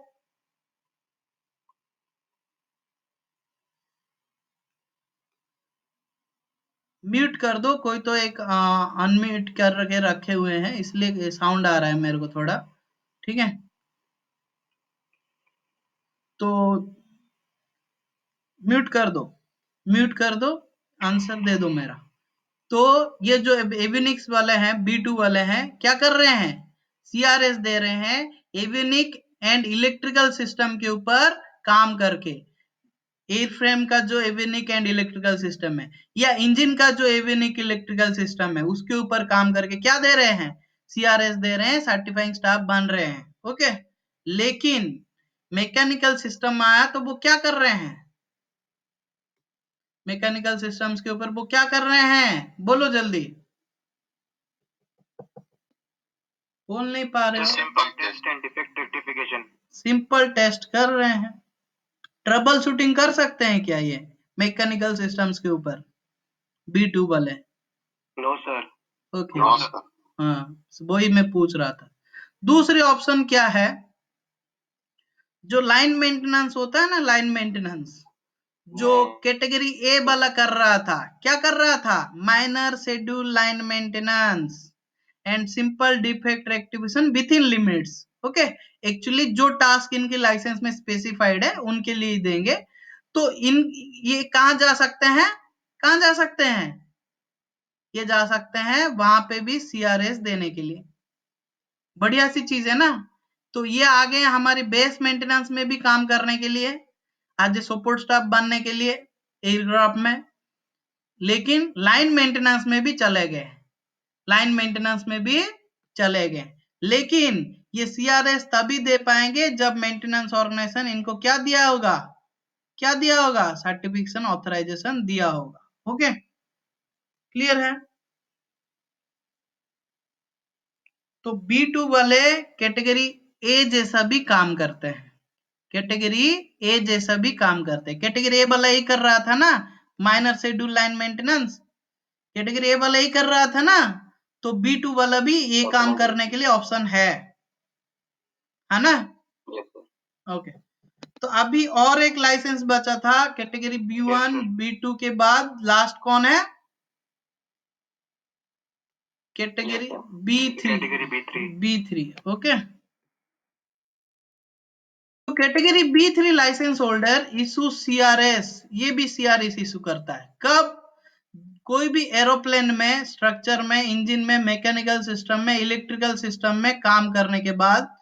म्यूट कर दो, कोई तो एक अनम्यूट कर के रखे हुए हैं इसलिए साउंड आ रहा है मेरे को थोड़ा, ठीक है? तो म्यूट कर दो, म्यूट कर दो, आंसर दे दो मेरा। तो ये जो एविनिक्स वाले हैं, B2 वाले हैं, क्या कर रहे हैं, CRS दे रहे हैं एविनिक एंड इलेक्ट्रिकल सिस्टम के ऊपर काम करके। एयर फ्रेम का जो एविनिक एंड इलेक्ट्रिकल सिस्टम है या इंजन का जो एविनिक इलेक्ट्रिकल सिस्टम है उसके ऊपर काम करके क्या दे रहे हैं, CRS दे रहे हैं, सर्टिफाइंग स्टाफ बन रहे हैं। ओके, लेकिन मैकेनिकल सिस्टम में आया तो वो क्या कर रहे हैं, मैकेनिकल सिस्टम्स के ऊपर वो क्या कर रहे हैं, बोलो जल्दी, बोल नहीं पा रहे हो। Simple test and defect rectification. Simple test कर रहे हैं, ट्रबल शूटिंग कर सकते हैं क्या ये मैकेनिकल सिस्टम्स के ऊपर, B2 वाले? No sir. Okay, no sir. हाँ वही मैं पूछ रहा था। दूसरी ऑप्शन क्या है, जो लाइन मेंटेनेंस होता है ना, लाइन मेंटेनेंस जो कैटेगरी ए वाला कर रहा था, क्या कर रहा था, minor schedule line maintenance and simple defect rectification with in limits. Okay, actually जो टास्क इनके लाइसेंस में स्पेसिफाइड है उनके लिए देंगे। तो इन ये कहां जा सकते हैं, कहां जा सकते हैं, ये जा सकते हैं वहां पे भी CRS देने के लिए। बढ़िया सी चीज है ना। तो ये आ गए हमारे बेस मेंटेनेंस में भी काम करने के लिए, आज सपोर्ट स्टाफ बनने के लिए एयरक्राफ्ट में, लेकिन लाइन मेंटेनेंस में भी चले गए, लाइन मेंटेनेंस में भी चले गए। लेकिन ये CRS तभी दे पाएंगे जब मेंटेनेंस ऑर्गेनाइजेशन इनको क्या दिया होगा, क्या दिया होगा, सर्टिफिकेशन ऑथराइजेशन दिया होगा। ओके, क्लियर है? तो B2 वाले कैटेगरी ए जैसा भी काम करते हैं, कैटेगरी ए जैसा भी काम करते हैं। कैटेगरी ए वाला ही कर रहा था ना, minor schedule line maintenance, category A वाला ही कर रहा था ना, तो B2 वाला भी ये काम करने के लिए ऑप्शन है ना? ओके, तो अभी और एक लाइसेंस बचा था कैटेगरी B1 B2 के बाद लास्ट कौन है, कैटेगरी B3। ओके, तो category B3 licence holder issue CRS, ये भी CRS इशू करता है कब, कोई भी एरोप्लेन में, स्ट्रक्चर में, इंजन में, मैकेनिकल सिस्टम में, इलेक्ट्रिकल सिस्टम में काम करने के बाद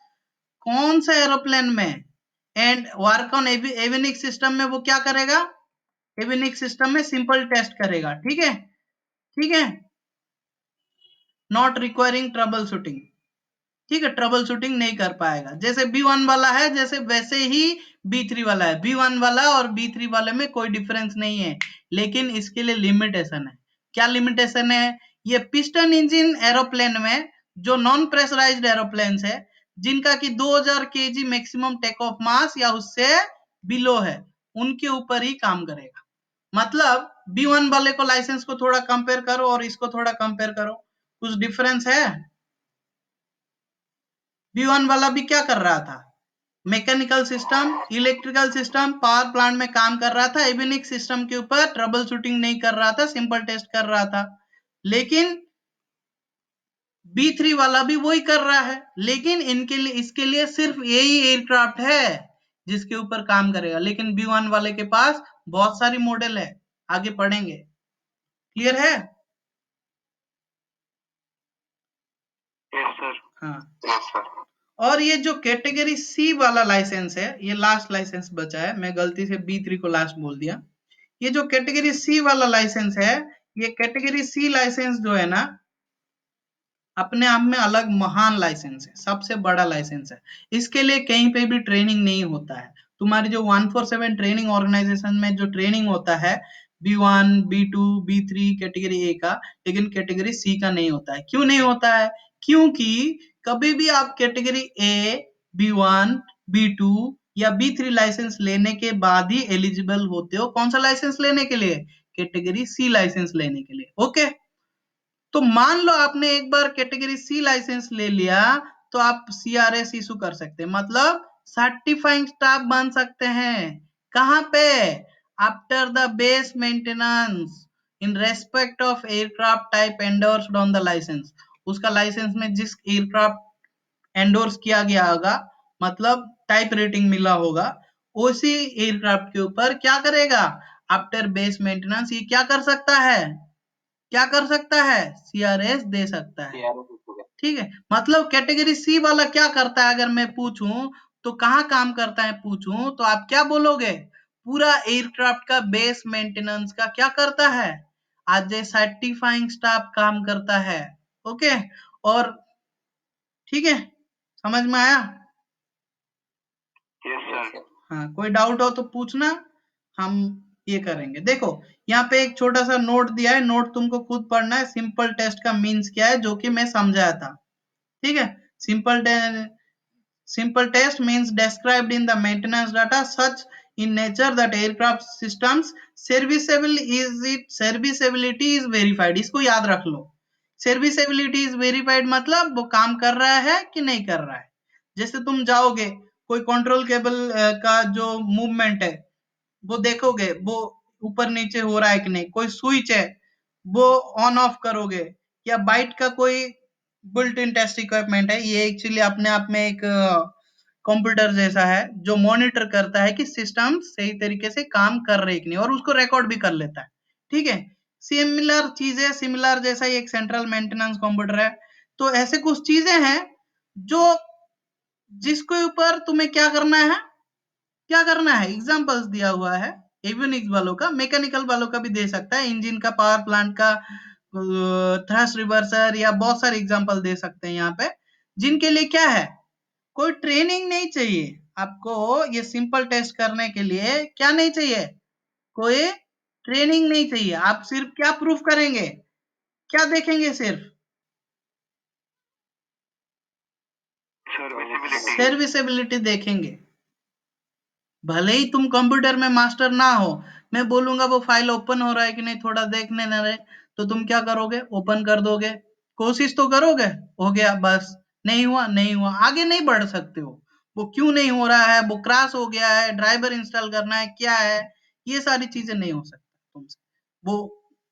कौन सा एरोप्लेन में एंड वर्क ऑन एविनिक सिस्टम में वो क्या करेगा, एविनिक सिस्टम में सिंपल टेस्ट करेगा, ठीक है, ठीक है, नॉट रिक्वायरिंग ट्रबल शूटिंग, ठीक है, ट्रबल शूटिंग नहीं कर पाएगा। जैसे B1 वाला है जैसे वैसे ही B3 वाला है, B1 वाला और B3 वाले में कोई डिफरेंस नहीं है, लेकिन इसके लिए लिमिटेशन है। क्या लिमिटेशन है, ये पिस्टन इंजन एरोप्लेन में जो नॉन प्रेशराइज्ड एरोप्लेन है जिनका कि 2000 kg maximum take off mass या उससे बिलो है, उनके ऊपर ही काम करेगा। मतलब B1 वाले को लाइसेंस को थोड़ा कंपेयर करो और इसको थोड़ा कंपेयर करो, कुछ डिफरेंस है? B1 वाला भी क्या कर रहा था, mechanical system, electrical system, power plant में काम कर रहा था, एविनिक सिस्टम के ऊपर ट्रबल शूटिंग नहीं कर रहा था, सिंपल टेस्ट कर रहा था। लेकिन B3 वाला भी वही कर रहा है, लेकिन इनके लिए, इसके लिए सिर्फ यही एयरक्राफ्ट है जिसके ऊपर काम करेगा, लेकिन B1 वाले के पास बहुत सारी मॉडल है, आगे पढ़ेंगे। क्लियर है? Yes sir. हाँ, यस सर। और ये जो कैटेगरी C वाला लाइसेंस है, ये लास्ट लाइसेंस बचा है, मैं गलती से B3 को लास्ट बोल दिया। ये जो कैटेगरी C वाला लाइसेंस है, ये कैटेगरी C लाइसेंस जो है ना, अपने आप में अलग महान लाइसेंस है, सबसे बड़ा लाइसेंस है। इसके लिए कहीं पे भी ट्रेनिंग नहीं होता है। तुम्हारी जो 147 ट्रेनिंग ऑर्गेनाइजेशन में जो ट्रेनिंग होता है B1 B2 B3 category A का, लेकिन कैटेगरी C का नहीं होता है। क्यों नहीं होता है? क्योंकि कभी भी आप कैटेगरी ए B1 B2 या B3 लाइसेंस लेने के बाद ही एलिजिबल होते हो कौन सा लाइसेंस लेने के लिए, कैटेगरी सी लाइसेंस लेने के लिए। ओके, तो मान लो आपने एक बार कैटेगरी सी लाइसेंस ले लिया तो आप CRS इशू कर सकते हैं, मतलब सर्टिफाइंग स्टाफ बन सकते हैं। कहां पे, after the base maintenance in respect of aircraft type endorsed on the licence. उसका लाइसेंस में जिस एयरक्राफ्ट एंडोर्स किया गया होगा, मतलब टाइप रेटिंग मिला होगा, उसी एयरक्राफ्ट के ऊपर क्या करेगा, आफ्टर बेस मेंटेनेंस ये क्या कर सकता है, क्या कर सकता है, CRS दे सकता है। ठीक है, मतलब कैटेगरी सी वाला क्या करता है, अगर मैं पूछूं तो कहाँ काम करता है पूछूं तो आप क्या बोलोगे, पूरा एयरक्राफ्ट का बेस मेंटेनेंस का क्या करता है, आज ए सर्टिफाइंग स्टाफ काम करता है। ओके, और ठीक है, समझ में आया। Yes, sir. हाँ, कोई डाउट हो तो पूछना, हम ये करेंगे। देखो यहाँ पे एक छोटा सा नोट दिया है, नोट तुमको खुद पढ़ना है। सिंपल टेस्ट का मीन्स क्या है, जो कि मैं समझाया था। ठीक है, simple test means described in the maintenance data such in nature that aircraft systems serviceability is verified। इसको याद रख लो, serviceability is verified मतलब वो काम कर रहा है कि नहीं कर रहा है। जैसे तुम जाओगे, कोई कंट्रोल केबल का जो मूवमेंट है वो देखोगे, वो ऊपर नीचे हो रहा है कि नहीं, कोई स्विच है वो ऑन ऑफ करोगे, या बाइट का कोई बुल्ट इन टेस्ट इक्विपमेंट है, ये एक्चुअली अपने आप में एक कंप्यूटर जैसा है जो मॉनिटर करता है कि सिस्टम सही तरीके से काम कर रहे कि नहीं, और उसको रिकॉर्ड भी कर लेता है। ठीक है, सिमिलर चीजें, सिमिलर जैसा ही एक सेंट्रल मेंटेनेंस कंप्यूटर है। तो ऐसे कुछ चीजें हैं जो जिसके ऊपर तुम्हें क्या करना है, क्या करना है, एग्जांपल्स दिया हुआ है एवियोनिक्स वालों का, मैकेनिकल वालों का भी दे सकता है, इंजन का, पावर प्लांट का, थ्रस्ट रिवर्सर, या बहुत सारे एग्जांपल दे सकते हैं यहाँ पे, जिनके लिए क्या है, कोई ट्रेनिंग नहीं चाहिए आपको। ये सिंपल टेस्ट करने के लिए क्या नहीं चाहिए, कोई ट्रेनिंग नहीं चाहिए। आप सिर्फ क्या प्रूफ करेंगे, क्या देखेंगे, सिर्फ Serviceability. सर्विसेबिलिटी देखेंगे। भले ही तुम कंप्यूटर में मास्टर ना हो, मैं बोलूंगा वो फाइल ओपन हो रहा है कि नहीं थोड़ा देखने न रहे, तो तुम क्या करोगे, ओपन कर दोगे, कोशिश तो करोगे, हो गया बस, नहीं हुआ नहीं हुआ, आगे नहीं बढ़ सकते हो। वो क्यों नहीं हो रहा है, वो क्रैश हो गया है, ड्राइवर इंस्टॉल करना है, क्या है, ये सारी चीजें नहीं हो सकती तुमसे।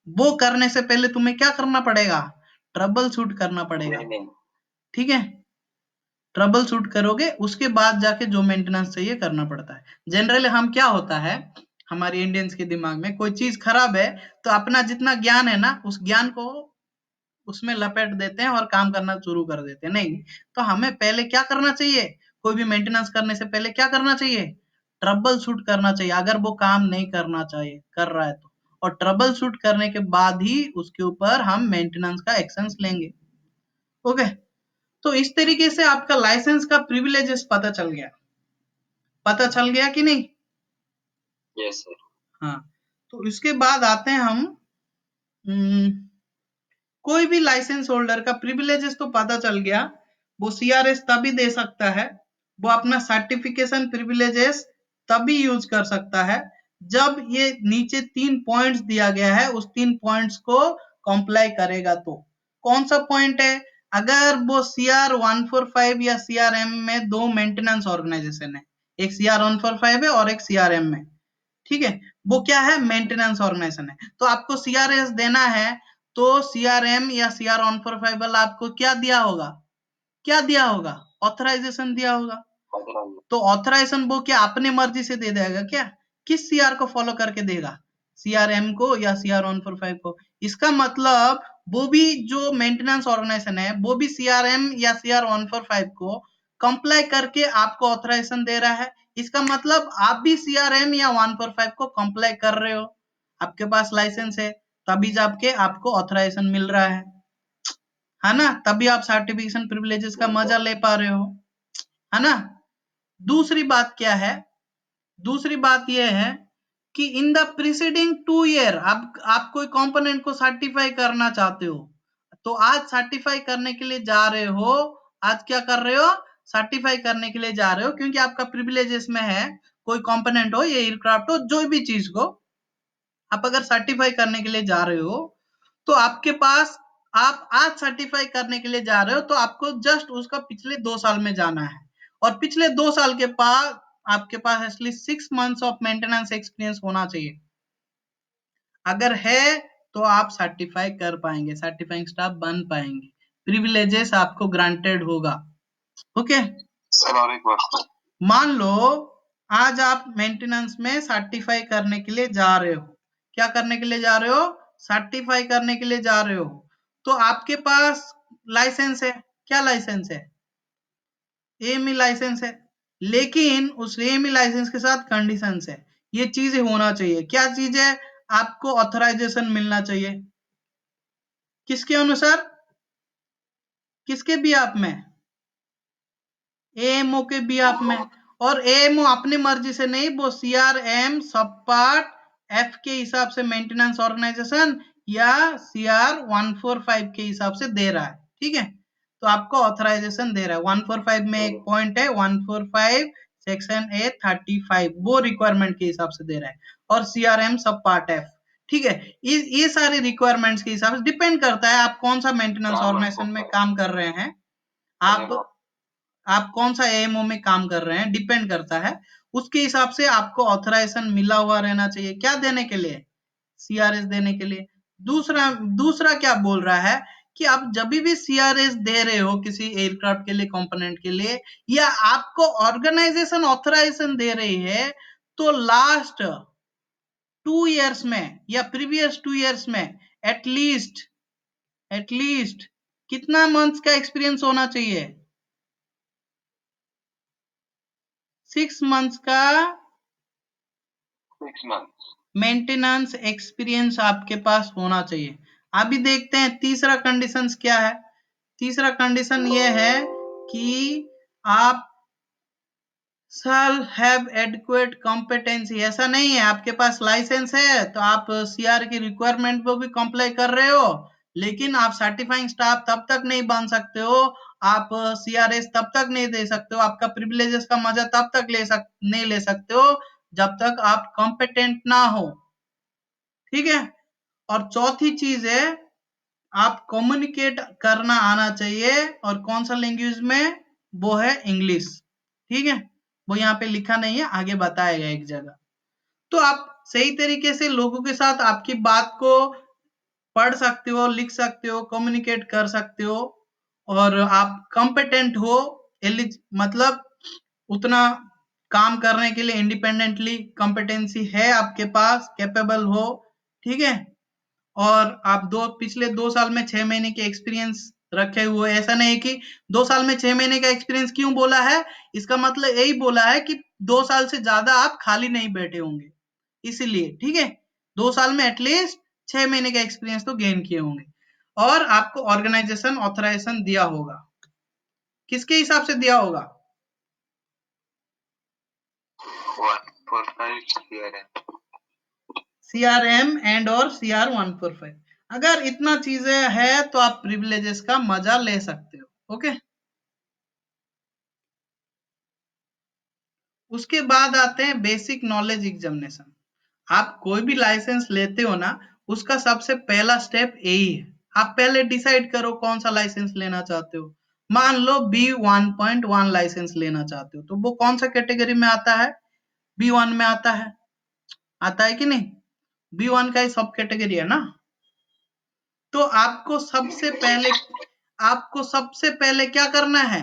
वो करने से पहले तुम्हें क्या करना पड़ेगा, ट्रबल शूट करना पड़ेगा। ठीक है, ट्रबल शूट करोगे, उसके बाद जाके जो मेंटेनेंस चाहिए करना पड़ता है। जनरली हम क्या होता है, हमारे इंडियंस के दिमाग में कोई चीज खराब है तो अपना जितना ज्ञान है ना, उस ज्ञान को उसमें लपेट देते हैं और काम करना शुरू कर देते हैं। नहीं, तो हमें पहले क्या करना चाहिए, कोई भी मेंटेनेंस करने से पहले क्या करना चाहिए, ट्रबल शूट करना चाहिए, अगर वो काम नहीं करना चाहिए कर रहा है तो, और ट्रबल शूट करने के बाद ही उसके ऊपर हम मेंटेनेंस का एक्शंस लेंगे। ओके, तो इस तरीके से आपका लाइसेंस का प्रिविलेजेस पता चल गया, पता चल गया कि नहीं। Yes, sir. हाँ, तो इसके बाद आते हैं हम, कोई भी लाइसेंस होल्डर का प्रिविलेजेस तो पता चल गया, वो CRS तभी दे सकता है, वो अपना सर्टिफिकेशन प्रिविलेजेस तभी यूज कर सकता है जब ये नीचे 3 पॉइंट्स दिया गया है, उस 3 पॉइंट्स को कंप्लाई करेगा। तो कौन सा पॉइंट है, अगर वो CR 145 या CRM में दो मेंटेनेंस ऑर्गेनाइजेशन है, एक CR 145 है और एक CRM में, ठीक है, वो क्या है, मेंटेनेंस ऑर्गेनाइजेशन है, तो आपको CRS देना है, तो CRM या CR 145 वाला आपको क्या दिया होगा, क्या दिया होगा, ऑथराइजेशन दिया होगा। तो ऑथराइजेशन वो क्या अपने मर्जी से दे देगा क्या, किस CR को फॉलो करके देगा, CRM को या CR 145 को। इसका मतलब वो भी जो मेंटेनेंस ऑर्गेनाइजेशन है वो भी CRM या CR 145 को कंप्लाई करके आपको ऑथराइजेशन दे रहा है। इसका मतलब आप भी CRM या 145 को कंप्लाई कर रहे हो, आपके पास लाइसेंस है, तभी जाके आपको ऑथराइजेशन मिल रहा है ना, तभी आप सर्टिफिकेशन प्रिविलेजेस का मजा ले पा रहे हो, है ना। दूसरी बात क्या है, दूसरी बात यह है कि इन द प्रीसीडिंग 2 ईयर आप कोई कंपोनेंट को सर्टिफाई करना चाहते हो, तो आज सर्टिफाई करने के लिए जा रहे हो, आज क्या कर रहे हो, सर्टिफाई करने के लिए जा रहे हो, क्योंकि आपका प्रिविलेजेस में है, कोई कंपोनेंट हो, ये एयरक्राफ्ट हो, जो भी चीज को आप अगर सर्टिफाई करने के लिए जा रहे हो, तो आपके पास, आप आज सर्टिफाई करने के लिए जा रहे हो, तो आपको जस्ट उसका पिछले 2 साल में जाना है, और पिछले 2 साल के बाद आपके पास at least 6 months of maintenance experience होना चाहिए। अगर है तो आप सर्टिफाई कर पाएंगे, सर्टिफाइंग स्टाफ बन पाएंगे, प्रिविलेजेस आपको ग्रांटेड होगा। ओके, मान लो आज आप मेंटेनेंस में सर्टिफाई करने के लिए जा रहे हो, क्या करने के लिए जा रहे हो, सर्टिफाई करने के लिए जा रहे हो, तो आपके पास लाइसेंस है, क्या लाइसेंस है, एएमई लाइसेंस है, लेकिन उस एएमई लाइसेंस के साथ कंडीशंस है, ये चीजें होना चाहिए, क्या चीज है, आपको ऑथराइजेशन मिलना चाहिए, किसके अनुसार, किसके बिहाफ में, एएमओ के बिहाफ में, और एएमओ अपनी मर्जी से नहीं, वो सीआरएम सब पार्ट एफ के हिसाब से मेंटेनेंस ऑर्गेनाइजेशन या सीआर 145 के हिसाब से दे रहा है, ठीक है, तो आपको ऑथराइजेशन दे रहा है। 145 में एक पॉइंट है, 145 सेक्शन ए 35, वो रिक्वायरमेंट के हिसाब से दे रहा है, और सीआरएम सब पार्ट एफ, ठीक है, ये सारे रिक्वायरमेंट्स के हिसाब से डिपेंड करता है आप कौन सा मेंटेनेंस ऑर्गेनाइजेशन में काम कर रहे हैं, आप कौन सा एएमओ में काम कर रहे हैं, डिपेंड करता है, उसके हिसाब से आपको ऑथराइजेशन मिला हुआ रहना चाहिए, क्या देने के लिए, सीआरएस देने के लिए। दूसरा दूसरा क्या बोल रहा है कि आप जब भी सीआरएस दे रहे हो किसी एयरक्राफ्ट के लिए, कंपोनेंट के लिए, या आपको ऑर्गेनाइजेशन ऑथराइजेशन दे रही है, तो लास्ट 2 इयर्स में या प्रीवियस 2 इयर्स में एटलीस्ट कितना मंथ्स का एक्सपीरियंस होना चाहिए, 6 मंथ्स का 6 months मेंटेनेंस एक्सपीरियंस आपके पास होना चाहिए। अभी देखते हैं तीसरा कंडीशन क्या है। तीसरा कंडीशन ये है कि आप shall have adequate competency, ऐसा नहीं है आपके पास लाइसेंस है तो आप सीआर की रिक्वायरमेंट को भी कंप्लाई कर रहे हो, लेकिन आप सर्टिफाइंग स्टाफ तब तक नहीं बन सकते हो, आप सीआरएस तब तक नहीं दे सकते हो, आपका प्रिविलेजेस का मजा तब तक नहीं ले सकते हो जब तक आप कॉम्पिटेंट ना हो, ठीक है। और चौथी चीज है, आप कम्युनिकेट करना आना चाहिए, और कौन सा लैंग्वेज में, वो है इंग्लिश, ठीक है, वो यहाँ पे लिखा नहीं है, आगे बताएगा एक जगह। तो आप सही तरीके से लोगों के साथ आपकी बात को पढ़ सकते हो, लिख सकते हो, कम्युनिकेट कर सकते हो, और आप कॉम्पिटेंट हो, मतलब उतना काम करने के लिए इंडिपेंडेंटली कॉम्पिटेंसी है आपके पास, कैपेबल हो, ठीक है, और आप पिछले 2 साल में 6 महीने के एक्सपीरियंस रखे हुए, ऐसा नहीं कि 2 साल में 6 महीने का एक्सपीरियंस क्यों बोला है, इसका मतलब यही बोला है कि 2 साल से ज्यादा आप खाली नहीं बैठे होंगे, इसीलिए, ठीक है, 2 साल में एटलीस्ट 6 महीने का एक्सपीरियंस तो गेन किए होंगे, और आपको ऑर्गेनाइजेशन ऑथराइजेशन दिया होगा, किसके हिसाब से दिया होगा, 145 सीआरएम एंड और सीआर 145। अगर इतना चीजें है तो आप प्रिविलेजेस का मजा ले सकते हो, ओके। उसके बाद आते हैं बेसिक नॉलेज एग्जामिनेशन। आप कोई भी लाइसेंस लेते हो ना, उसका सबसे पहला स्टेप यही है, आप पहले डिसाइड करो कौन सा लाइसेंस लेना चाहते हो। मान लो B1.1 लाइसेंस लेना चाहते हो, तो वो कौन सा कैटेगरी में आता है, B1 में आता है कि नहीं, B1 का ही सब कैटेगरी है ना। तो आपको सबसे पहले क्या करना है,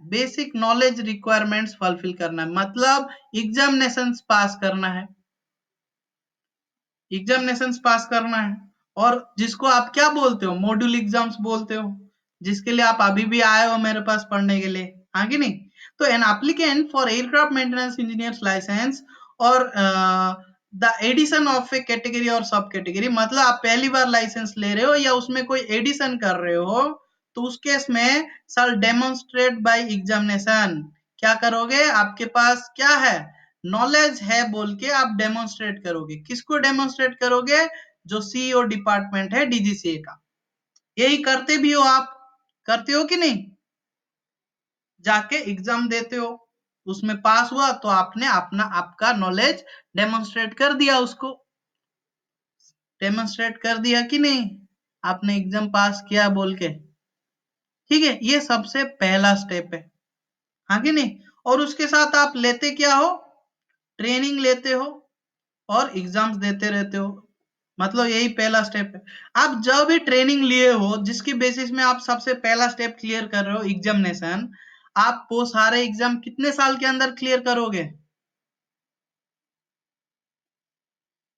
बेसिक नॉलेज रिक्वायरमेंट्स फुलफिल करना है, मतलब एग्जामिनेशंस पास करना है, और जिसको आप क्या बोलते हो, मॉड्यूल एग्जाम्स बोलते हो, जिसके लिए आप अभी भी आए हो मेरे पास पढ़ने के लिए, हाँ कि नहीं। तो an applicant for aircraft maintenance engineers licence और the addition of a category और सब कैटेगरी, मतलब आप पहली बार लाइसेंस ले रहे हो या उसमें कोई एडिशन कर रहे हो, तो उस केस में शैल डेमोन्स्ट्रेट बाय एग्जामिनेशन, क्या करोगे, आपके पास क्या है, नॉलेज है बोल के आप डेमोन्स्ट्रेट करोगे, किसको डेमोन्स्ट्रेट करोगे, जो सीईओ डिपार्टमेंट है डीजीसीए का, यही करते भी हो आप, करते हो कि नहीं, जाके एग्जाम देते हो, उसमें पास हुआ तो आपने आपका नॉलेज डेमोन्स्ट्रेट कर दिया, उसको डेमोन्स्ट्रेट कर दिया कि नहीं, आपने एग्जाम पास किया बोल के। ठीक है, ये सबसे पहला स्टेप है, हाँ कि नहीं। और उसके साथ आप लेते क्या हो, ट्रेनिंग लेते हो और एग्जाम्स देते रहते हो, मतलब यही पहला स्टेप है। आप जब भी ट्रेनिंग लिए हो, जिसकी बेसिस में आप सबसे पहला स्टेप क्लियर कर रहे हो एग्जामिनेशन, आप वो सारे एग्जाम कितने साल के अंदर क्लियर करोगे?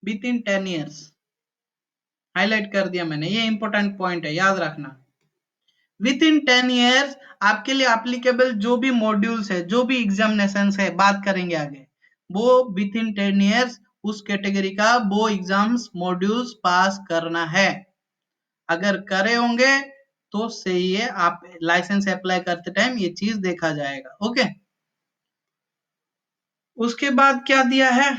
With in 10 years. हाईलाइट कर दिया मैंने, ये इंपॉर्टेंट पॉइंट है, याद रखना। विद इन 10 ईयर्स आपके लिए एप्लीकेबल जो भी मॉड्यूल्स है, जो भी एग्जामिनेशन है, बात करेंगे आगे, वो विद इन 10 ईयर्स उस कैटेगरी का वो एग्जाम्स मॉड्यूल्स पास करना है। अगर करे होंगे तो सही है, आप लाइसेंस अप्लाई करते टाइम ये चीज देखा जाएगा। ओके, उसके बाद क्या दिया है,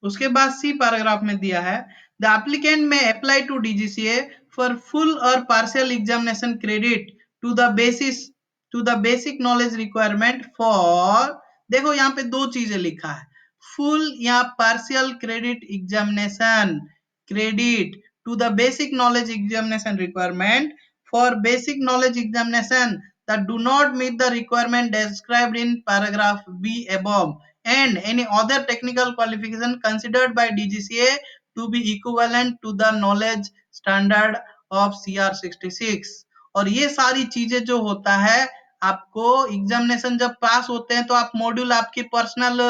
उसके बाद सी पैराग्राफ में दिया है, the applicant may apply to DGCA for full और partial examination credit to the basic knowledge requirement for, देखो यहाँ पे दो चीजें लिखा है, फुल या partial credit examination credit to the basic knowledge examination requirement for basic knowledge examination that do not meet the requirement described in paragraph B above and any other technical qualification considered by DGCA to be equivalent to the knowledge standard of CR 66। और ये सारी चीजें जो होता है, आपको examination जब पास होते हैं तो आप मॉड्यूल आपकी पर्सनल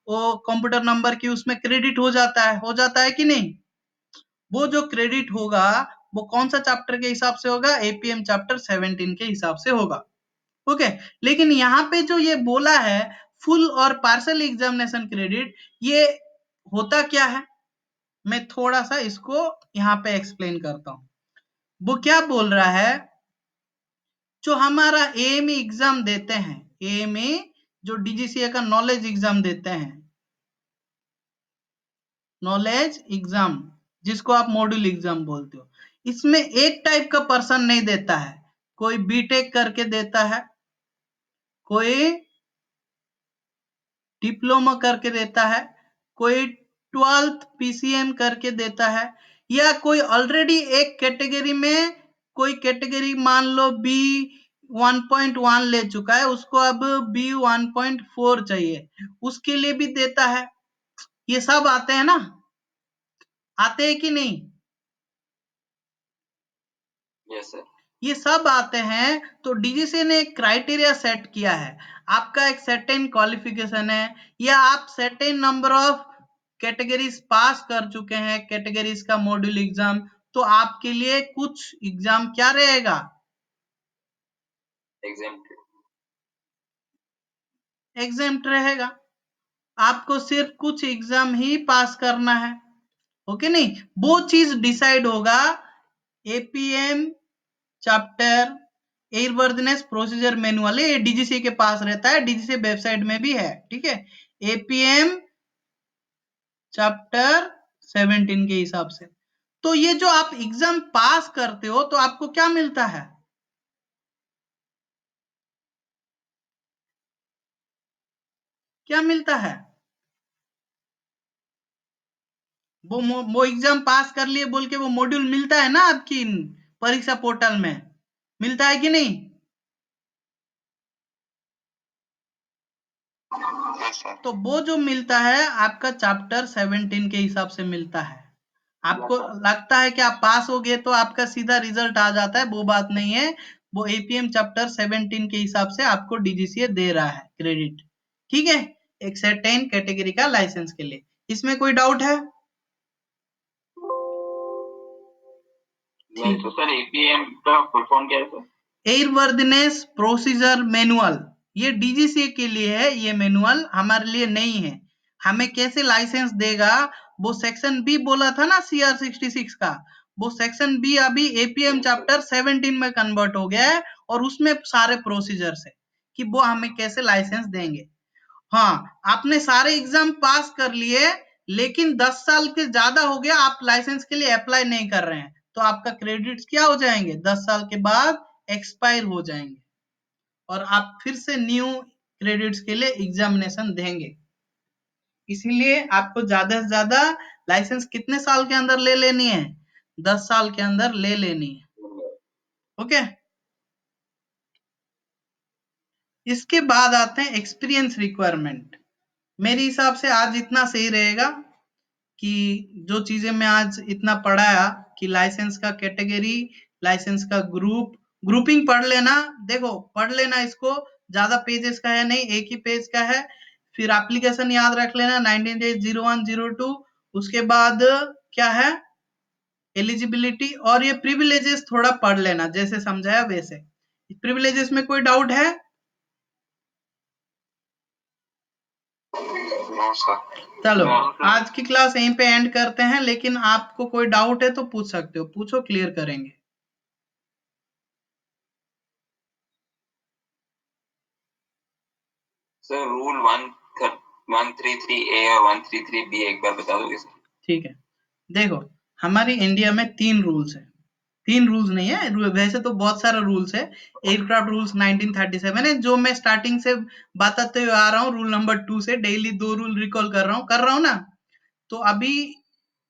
वो कंप्यूटर नंबर की उसमें क्रेडिट हो जाता है कि नहीं। वो जो क्रेडिट होगा वो कौन सा चैप्टर के हिसाब से होगा, एपीएम चैप्टर 17 के हिसाब से होगा। ओके, लेकिन यहाँ पे जो ये बोला है फुल और पार्शियल एग्जामिनेशन क्रेडिट, ये होता क्या है, मैं थोड़ा सा इसको यहाँ पे एक्सप्लेन करता हूँ। वो क्या बोल रहा है, जो हमारा एएमई एग्जाम देते हैं, एएमई जो डीजीसीए का नॉलेज एग्जाम देते हैं, नॉलेज एग्जाम जिसको आप मॉड्यूल एग्जाम बोलते हो, इसमें एक टाइप का पर्सन नहीं देता है, कोई बीटेक करके देता है, कोई डिप्लोमा करके देता है, कोई 12th पीसीएम करके देता है, या कोई ऑलरेडी एक कैटेगरी में, कोई कैटेगरी मान लो बी 1.1 ले चुका है, उसको अब बी 1.4 चाहिए, उसके लिए भी देता है। ये सब आते हैं ना, आते हैं कि नहीं? Yes sir. ये सब आते हैं, तो डीजीसी ने एक क्राइटेरिया सेट किया है, आपका एक सर्टेन क्वालिफिकेशन है, या आप सर्टेन नंबर ऑफ कैटेगरीज पास कर चुके हैं, कैटेगरीज का मॉड्यूल एग्जाम, तो आपके लिए कुछ एग्जाम क्या रहेगा, एग्जाम रहेगा, आपको सिर्फ कुछ एग्जाम ही पास करना है। ओके नहीं, वो चीज डिसाइड होगा APM chapter airworthiness procedure manual, ये डीजीसी के पास रहता है, डीजीसी वेबसाइट में भी है, ठीक है, एपीएम चैप्टर 17 के हिसाब से। तो ये जो आप एग्जाम पास करते हो तो आपको क्या मिलता है, क्या मिलता है, वो एग्जाम पास कर लिए बोल के वो मॉड्यूल मिलता है ना आपकी परीक्षा पोर्टल में, मिलता है कि नहीं? तो वो जो मिलता है आपका चैप्टर 17 के हिसाब से मिलता है। आपको लगता है कि आप पास हो गए तो आपका सीधा रिजल्ट आ जाता है, वो बात नहीं है, वो एपीएम चैप्टर 17 के हिसाब से आपको डीजीसीए दे रहा है क्रेडिट, ठीक है, एक सर्टेन कैटेगरी का लाइसेंस के लिए। इसमें कोई डाउट है? नहीं तो सर, एपीएम का फुल फॉर्म क्या है सर? एयरवर्दीनेस प्रोसीजर मैनुअल, ये डीजीसीए के लिए है, ये मैनुअल हमारे लिए नहीं है। हमें कैसे लाइसेंस देगा, वो सेक्शन बी बोला था ना सीआर 66 का, वो सेक्शन बी अभी एपीएम चैप्टर 17 में कन्वर्ट हो गया है, और उसमें सारे प्रोसीजर्स है कि वो हमें कैसे लाइसेंस देंगे। हाँ, आपने सारे एग्जाम पास कर लिए, लेकिन 10 साल के ज्यादा हो गया, आप लाइसेंस के लिए अप्लाई नहीं कर रहे हैं, तो आपका क्रेडिट्स क्या हो जाएंगे, 10 साल के बाद एक्सपायर हो जाएंगे। और आप फिर से न्यू क्रेडिट्स के लिए एग्जामिनेशन देंगे। इसलिए आपको ज्यादा से ज्यादा लाइसेंस कितने साल के अंदर ले लेनी है? 10 साल के अंदर ले लेनी है। ओके, इसके बाद आते हैं एक्सपीरियंस रिक्वायरमेंट। मेरे हिसाब से आज इतना सही रहेगा कि जो चीजें मैं आज इतना पढ़ाया कि लाइसेंस का कैटेगरी, लाइसेंस का ग्रुपिंग पढ़ लेना। देखो पढ़ लेना, इसको ज्यादा पेजेस का है नहीं, एक ही पेज का है। फिर एप्लीकेशन याद रख लेना 19 डेज 0102। उसके बाद क्या है, एलिजिबिलिटी, और ये प्रिविलेजेस थोड़ा पढ़ लेना जैसे समझाया वैसे। प्रिविलेजेस में कोई डाउट है? चलो आज की क्लास यहीं पे एंड करते हैं, लेकिन आपको कोई डाउट है तो पूछ सकते हो, पूछो, क्लियर करेंगे। सर रूल 133A और 133B एक बार बता दोगे सर? ठीक है, देखो हमारी इंडिया में 3 रूल्स है। 3 रूल्स नहीं है, वैसे तो बहुत सारे रूल्स है। एयरक्राफ्ट रूल्स 1937 है, जो मैं स्टार्टिंग से बताते हुए आ रहा हूँ। रूल नंबर 2 से डेली 2 रूल रिकॉल कर रहा हूँ ना। तो अभी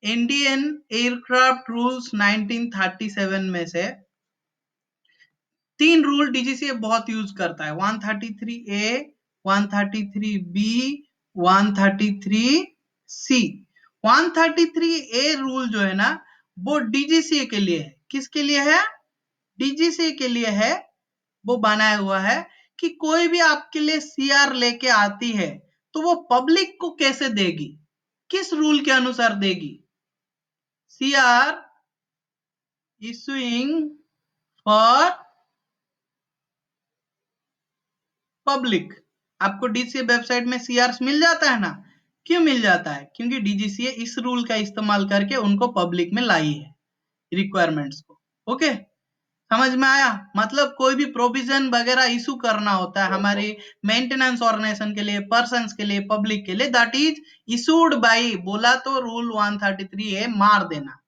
इंडियन एयरक्राफ्ट रूल्स 1937 में से 3 रूल डीजीसीए बहुत यूज करता है, 133A, 133B, 133C। 133A rule जो है ना, वो डीजीसीए के लिए है। किसके लिए है? डीजीसीए के लिए है। वो बनाया हुआ है कि कोई भी आपके लिए सीआर लेके आती है तो वो पब्लिक को कैसे देगी, किस रूल के अनुसार देगी? CR issuing for public. आपको डीजीसीए वेबसाइट में सीआर मिल जाता है ना? क्यों मिल जाता है? क्योंकि डीजीसीए इस रूल का इस्तेमाल करके उनको पब्लिक में लाई है, रिक्वायरमेंट्स को। ओके, समझ में आया? मतलब कोई भी प्रोविजन वगैरह इशू करना होता है हमारी मेंटेनेंस ऑर्गेनाइजेशन के लिए, पर्सन्स के लिए, पब्लिक के लिए, दैट इज इशूड बाई, बोला तो रूल 133A मार देना।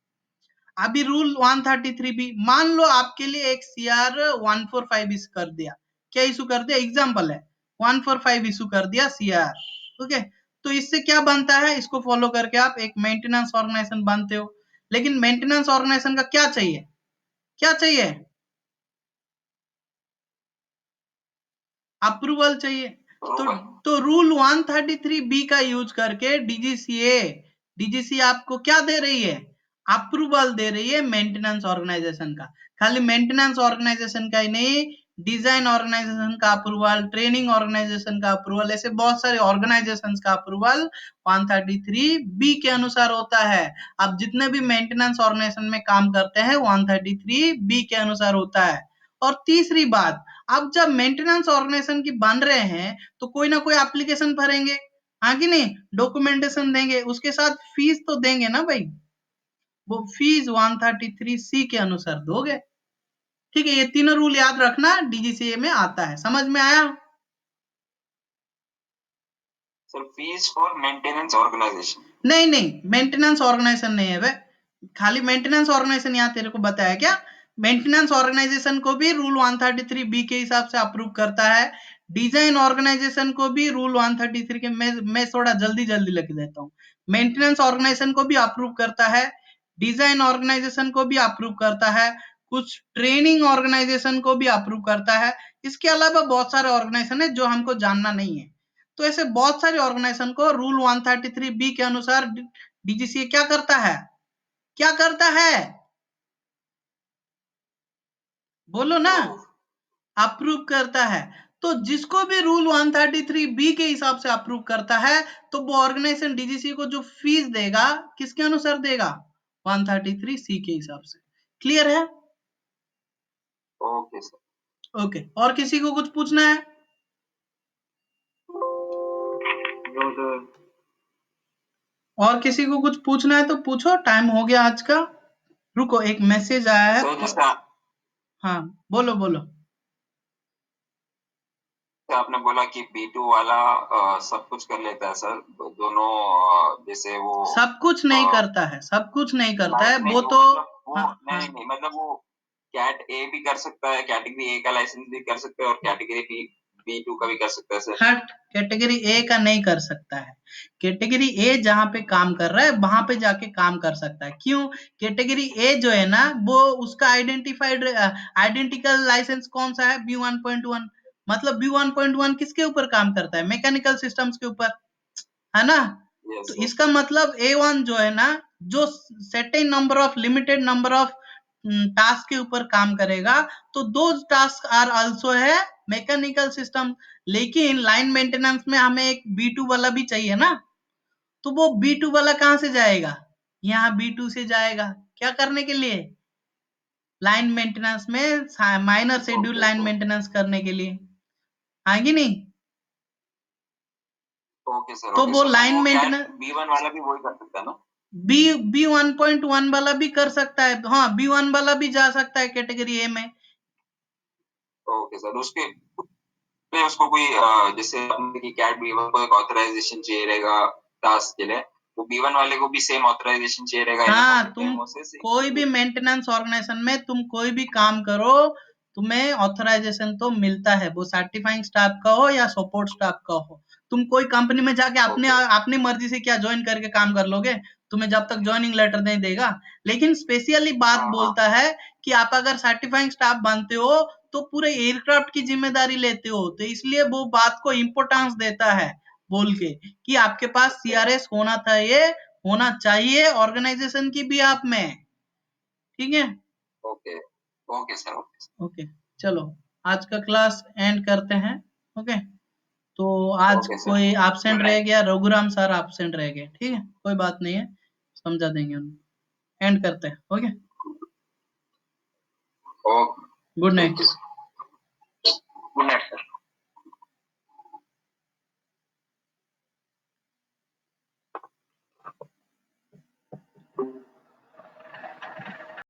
अभी रूल 133B, मान लो आपके लिए एक सीआर 145 इशू कर दिया। क्या इशू कर दिया? एग्जाम्पल है, 145 इशू कर दिया सीआर। ओके, तो इससे क्या बनता है? इसको फॉलो करके आप एक मेंटेनेंस ऑर्गेनाइजेशन बनते हो। लेकिन मेंटेनेंस ऑर्गेनाइजेशन का क्या चाहिए? क्या चाहिए? अप्रूवल चाहिए। तो रूल 133B का यूज करके डीजीसीए आपको क्या दे रही है? अप्रूवल दे रही है मेंटेनेंस ऑर्गेनाइजेशन का। खाली मेंटेनेंस ऑर्गेनाइजेशन का ही नहीं, डिजाइन ऑर्गेनाइजेशन का अप्रूवल, ट्रेनिंग ऑर्गेनाइजेशन का अप्रूवल, ऐसे बहुत सारे ऑर्गेनाइजेशन का अप्रूवल 133B के अनुसार होता है। अब जितने भी मेंटेनेंस ऑर्गेनाइजेशन में काम करते हैं 133B के अनुसार होता है। और तीसरी बात, अब जब मेंटेनेंस ऑर्गेनाइजेशन की बन रहे हैं तो कोई ना कोई एप्लीकेशन भरेंगे, हाँ कि नहीं? डॉक्यूमेंटेशन देंगे, उसके साथ फीस तो देंगे ना भाई। वो फीस 133C के अनुसार दोगे। ठीक है, ये तीनों रूल याद रखना, डीजीसीए में आता है। समझ में आया? Sir fees for maintenance organisation? नहीं, मेंटेनेंस ऑर्गेनाइजेशन नहीं है वे, खाली मेंटेनेंस ऑर्गेनाइजेशन यहाँ तेरे को बताया क्या? मेंटेनेंस ऑर्गेनाइजेशन को भी रूल 133B के हिसाब से अप्रूव करता है। डिजाइन ऑर्गेनाइजेशन को भी रूल 133 के, मैं थोड़ा जल्दी लिख देता हूँ। मेंटेनेंस ऑर्गेनाइजेशन को भी अप्रूव करता है, डिजाइन ऑर्गेनाइजेशन को भी अप्रूव करता है, कुछ ट्रेनिंग ऑर्गेनाइजेशन को भी अप्रूव करता है। इसके अलावा बहुत सारे ऑर्गेनाइजेशन है जो हमको जानना नहीं है। तो ऐसे बहुत सारे ऑर्गेनाइजेशन को रूल 133B के अनुसार डीजीसीए क्या करता है? क्या करता है? बोलो ना, अप्रूव करता है। तो जिसको भी रूल 133B के हिसाब से अप्रूव करता है तो वो ऑर्गेनाइजेशन डीजीसीए को जो फीस देगा किसके अनुसार देगा? 133C के हिसाब से। क्लियर है? Okay sir. ओके, और किसी को कुछ पूछना है? और किसी को कुछ पूछना है तो पूछो, टाइम हो गया आज का। रुको, एक मैसेज आया है। हाँ बोलो। आपने बोला कि B2 वाला सब कुछ कर लेता है सर, दोनों जैसे वो सब कुछ नहीं करता है, सब कुछ नहीं करता है वो तो मतलब वो हाँ, नहीं मतलब वो कैट ए भी कर सकता है, कैटेगरी ए का लाइसेंस भी कर सकता है और कैटेगरी B2 का भी कर सकता है सर। हट, कैटेगरी ए का नहीं कर सकता है। कैटेगरी ए जहां पे काम कर रहा है वहां पे जाके काम कर सकता है। क्यों? कैटेगरी ए जो है ना वो उसका आइडेंटिकल लाइसेंस कौन सा है? B1.1। मतलब B1.1 किसके ऊपर काम करता है? मैकेनिकल सिस्टम्स के ऊपर, है ना? यस तो सर। इसका मतलब A1 जो है ना, जो certain number of limited number of task के ऊपर काम करेगा, तो दो टास्क आर आल्सो है मैकेनिकल सिस्टम। लेकिन लाइन मेंटेनेंस में हमें एक B2 वाला भी चाहिए ना, तो वो B2 वाला कहां से जाएगा? यहाँ B2 से जाएगा। क्या करने के लिए? लाइन मेंटेनेंस में minor schedule okay line sir. Maintenance करने के लिए, आएगी नहीं? Okay sir. तो ओके वो सर, तो लाइन वो कैट मेंटेनेंस B1 वाला भी वही कर सकता है ना? बी 1.1 वाला भी कर सकता है। हाँ, B1 वाला भी जा सकता है कैटेगरी ए में। Okay sir. उसके लिए उसको कोई जैसे अपने की कैट B1 को एक ऑथराइजेशन चाहिए रहेगा टास्क के लिए, वो B1 वाले को भी सेम ऑथराइजेशन चाहिए रहेगा हाँ, तुम एनएमओ से कोई भी मेंटेनेंस ऑर्गेनाइजेशन में तुम कोई भी काम करो, तुम्हें ऑथराइजेशन तो मिलता है, वो सर्टिफाइंग स्टाफ का हो या सपोर्ट स्टाफ का हो। तुम कोई कंपनी में जाके अपने ओके। अपनी मर्जी से क्या ज्वाइन करके काम कर लोगे? तुम्हें जब तक ज्वाइनिंग लेटर नहीं देगा। लेकिन स्पेशली बात हाँ हाँ। बोलता है कि आप अगर सर्टिफाइंग स्टाफ बनते हो तो पूरे एयरक्राफ्ट की जिम्मेदारी लेते हो, तो इसलिए वो बात को इम्पोर्टेंस देता है बोल के कि आपके पास ओके सीआरएस होना था, ये होना चाहिए ऑर्गेनाइजेशन की भी आप में। ठीक है? Okay. Okay sir. Okay. Okay, चलो आज का क्लास एंड करते हैं। ओके, तो आज ओके सर। कोई एब्सेंट गुड रह नाइट। गया, रघुराम सर एब्सेंट रह गए, ठीक है, कोई बात नहीं है, समझा देंगे उन्हें। एंड करते हैं। Okay, okay. Good thank night. You. Good night sir.